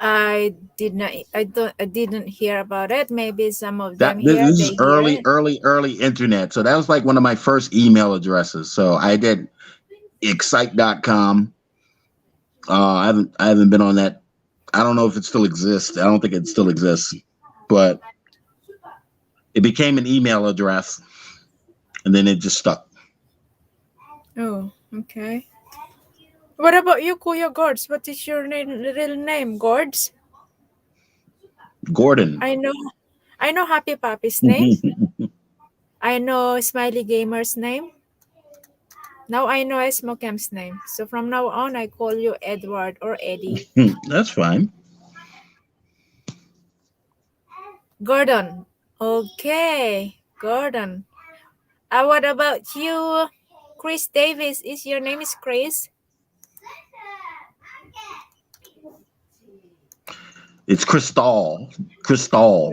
I did not. I don't. I didn't hear about it. Maybe some of them That this here is they hear early, it. early, early internet. So that was like one of my first email addresses. So I did excite.com. I haven't been on that. I don't know if it still exists. I don't think it still exists, but it became an email address, and then it just stuck. Oh, okay. What about you, Kuya Gords? What is your real name, Gords? Gordon. I know. I know Happy Papi's name. I know Smiley Gamer's name. Now I know Smokem's name. So from now on, I call you Edward or Eddie. That's fine. Gordon. Okay, Gordon. What about you, Chris Davis? Is your name is Chris? It's Crystal. Crystal.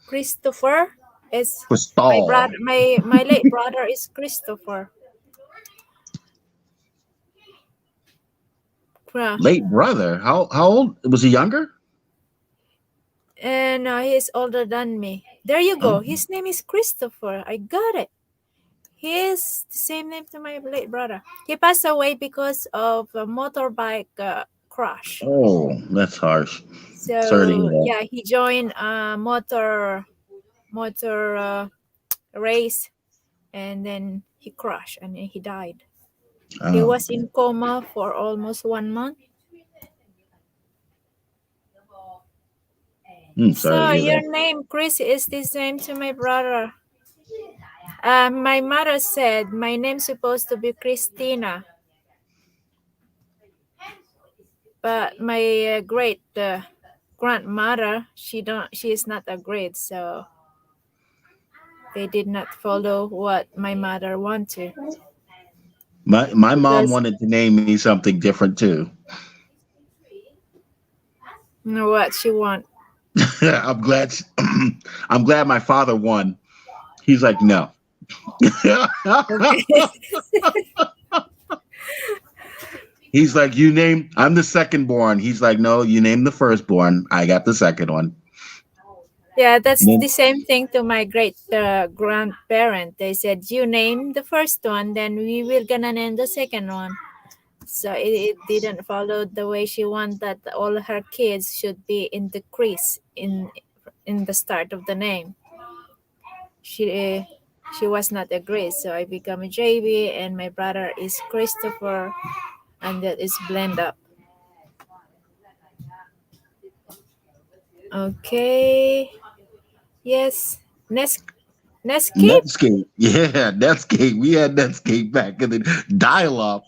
Christopher is my Crystal. brother. My late brother is Christopher. Yeah. Late brother. How old? Was he younger? And he is older than me. There you go. Oh. His name is Christopher. I got it. He is the same name to my late brother. He passed away because of a motorbike crash. Oh, that's harsh. Sorry to hear So that. yeah, he joined a motor race, and then he crashed and he died. He Oh, was in coma for almost 1 month. sorry So to hear your that. name, Chris, is the same to my brother. My mother said my name's supposed to be Christina, but my great grandmother, she is not a great, so they did not follow what my mother wanted. My mom Because wanted to name me something different too. you know what she want. I'm glad. I'm glad my father won. He's like, no. Okay. He's like, you name. I'm the second born. He's like, no, you name the firstborn. I got the second one. Yeah, that's And then, the same thing to my great grandparent. They said, you name the first one, then we will gonna name the second one. So it didn't follow the way she wanted that all her kids should be in the crease in the start of the name. She she was not a Grace, so I become a JB, and my brother is Christopher, and that is blend up. Okay. Yes. Netscape? Netscape. Yeah, Netscape. We had Netscape back in the dial up.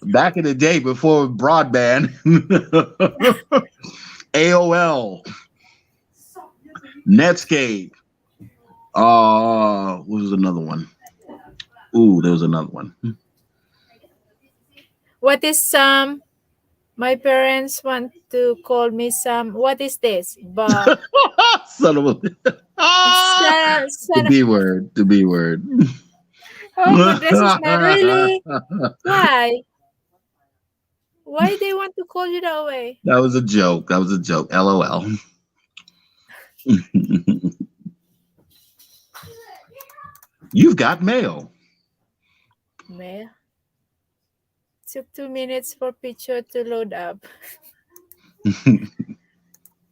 Back in the day before broadband. AOL. Netscape. What was another one? Ooh, there was another one. What is some? My parents want to call me some. What is this? Son of a the Son, B word. The B word. oh, but this is not really. Why? Why they want to call you that way? That was a joke. That was a joke. LOL. You've got mail. Meh. Took 2 minutes for picture to load up.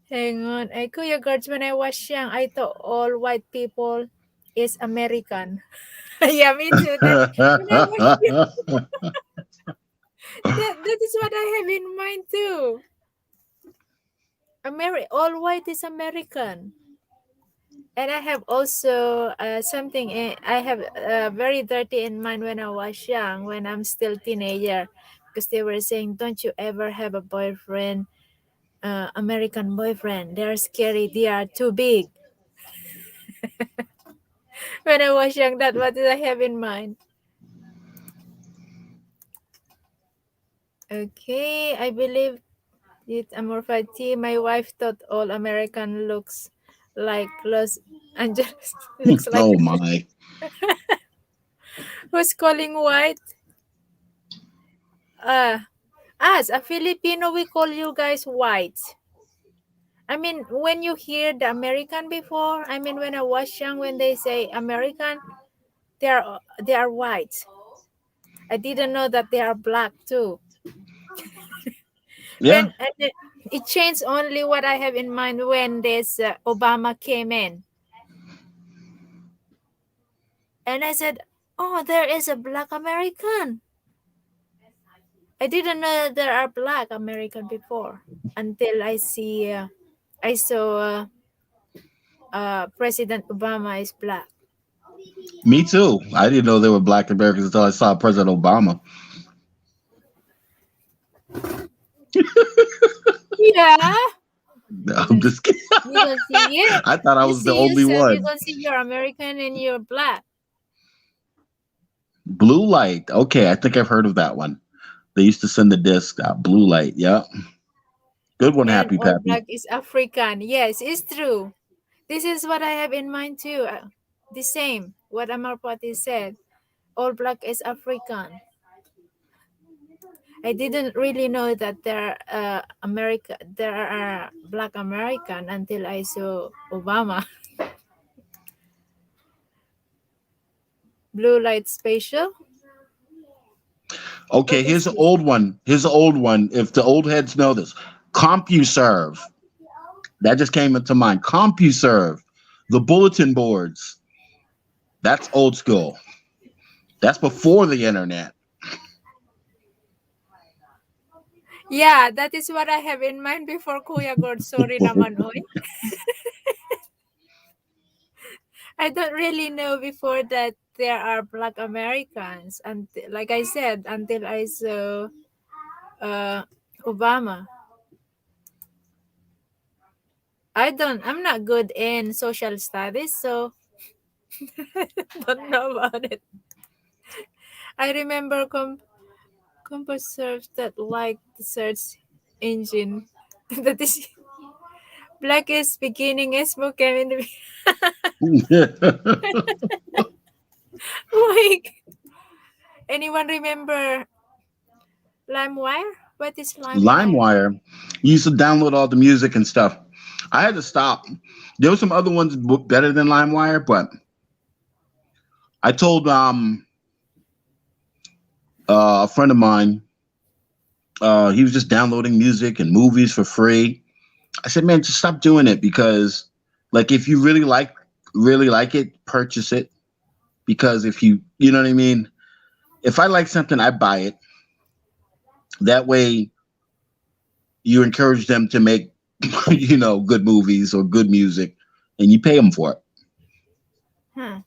Hang on. Ay, Kuya Guards, when I was young, I thought all white people is American. Yeah, me too. When I was young. That is what I have in mind too. All white is American. And I have also something. I have very dirty in mind when I was young, when I'm still teenager, because they were saying, "Don't you ever have a boyfriend, American boyfriend? They're scary. They are too big." When I was young, that's what I have in mind. Okay, I believe it. Amorphati. My wife thought all American looks like Los Angeles. Looks like Oh my. who's calling white? Uh As a Filipino, we call you guys white. I mean, when you hear the American before, I mean, when I was young, when they say American, they are white. I didn't know that they are black too. Yeah. And it changed only what I have in mind when this Obama came in, and I said, "Oh, there is a black American." I didn't know there are black American before until I saw President Obama is black. Me too. I didn't know there were black Americans until I saw President Obama. Yeah, I'm just kidding. you can see it. I thought I You was the see only yourself. You one. can see you're American and you're black. Blue Light. Okay, I think I've heard of that one. They used to send the disc out. Blue Light. Yeah. Good one, And Happy all Pappy. black is African. Yes, it's true. This is what I have in mind too. The same. What Amarpati said. All black is African. I didn't really know that there are black American until I saw Obama. Blue light spatial. Okay, What is here's an this? old one. Here's an old one. If the old heads know this, CompuServe. That just came into mind. CompuServe, the bulletin boards. That's old school. That's before the internet. Yeah, that is what I have in mind before Kuya God. Sorry naman, oy. I don't really know before that there are black Americans. And like I said, until I saw uh, Obama. I'm not good in social studies, so don't know about it. I remember composers that like the search engine. That is black is beginning is smoke in the like anyone remember LimeWire? What is LimeWire? LimeWire. You used to download all the music and stuff. I had to stop. There were some other ones better than LimeWire, but I told a friend of mine, he was just downloading music and movies for free. I said, man, just stop doing it because, like, if you really like it, purchase it. Because if you know what I mean. If I like something, I buy it. That way, you encourage them to make, good movies or good music, and you pay them for it. Huh.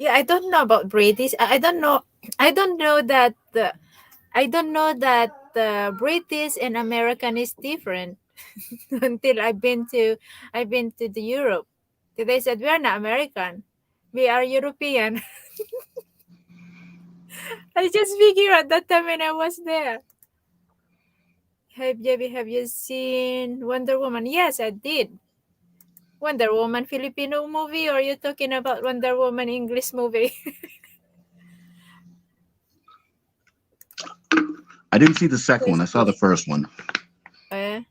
Yeah, I don't know about British. I don't know. I don't know that the. I don't know that the British and American is different until I've been to the Europe. They said we are not American, we are European. I just figured at that time when I was there. Have you seen Wonder Woman? Yes, I did. Wonder Woman Filipino movie, or are you talking about Wonder Woman English movie? I didn't see the Who second one. is I saw the this? first one, Uh,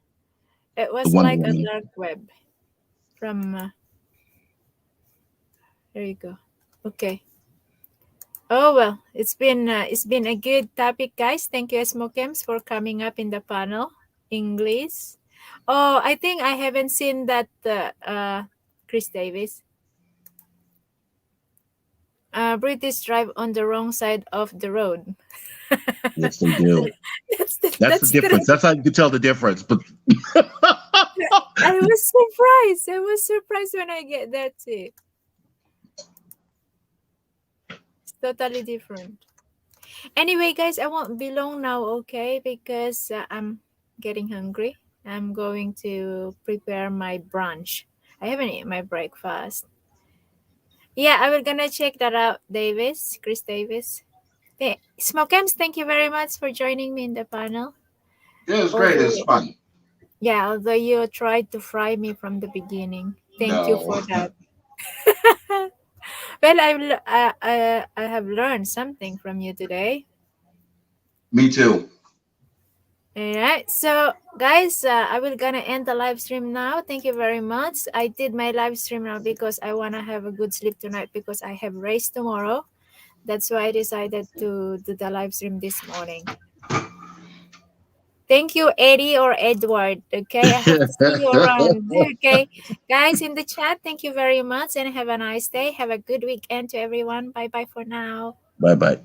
it the was Wonder like a Woman. dark web from. There you go. Okay. Oh well, it's been a good topic, guys. Thank you, Smokems, for coming up in the panel. English. Oh, I think I haven't seen that. Chris Davis. British drive on the wrong side of the road. Yes, they do. That's the That's true. difference. That's how you can tell the difference. But I was surprised. I was surprised when I get that too. It's totally different. Anyway, guys, I won't be long now, okay? Because I'm getting hungry. I'm going to prepare my brunch. I haven't eaten my breakfast. Yeah, I will gonna check that out, Davis, Chris Davis. Hey, Smokems, thank you very much for joining me in the panel. yeah, it was great. It Although, was fun. yeah, although you tried to fry me from the beginning, thank you No, for that. Well, I have learned something from you today. me too. All right, so guys, I will gonna end the live stream now. Thank you very much. I did my live stream now because I wanna have a good sleep tonight because I have race tomorrow. That's why I decided to do the live stream this morning. Thank you, Eddie or Edward. Okay, I hope to see you around. Okay, guys in the chat, thank you very much and have a nice day. Have a good weekend to everyone. Bye bye for now. Bye bye.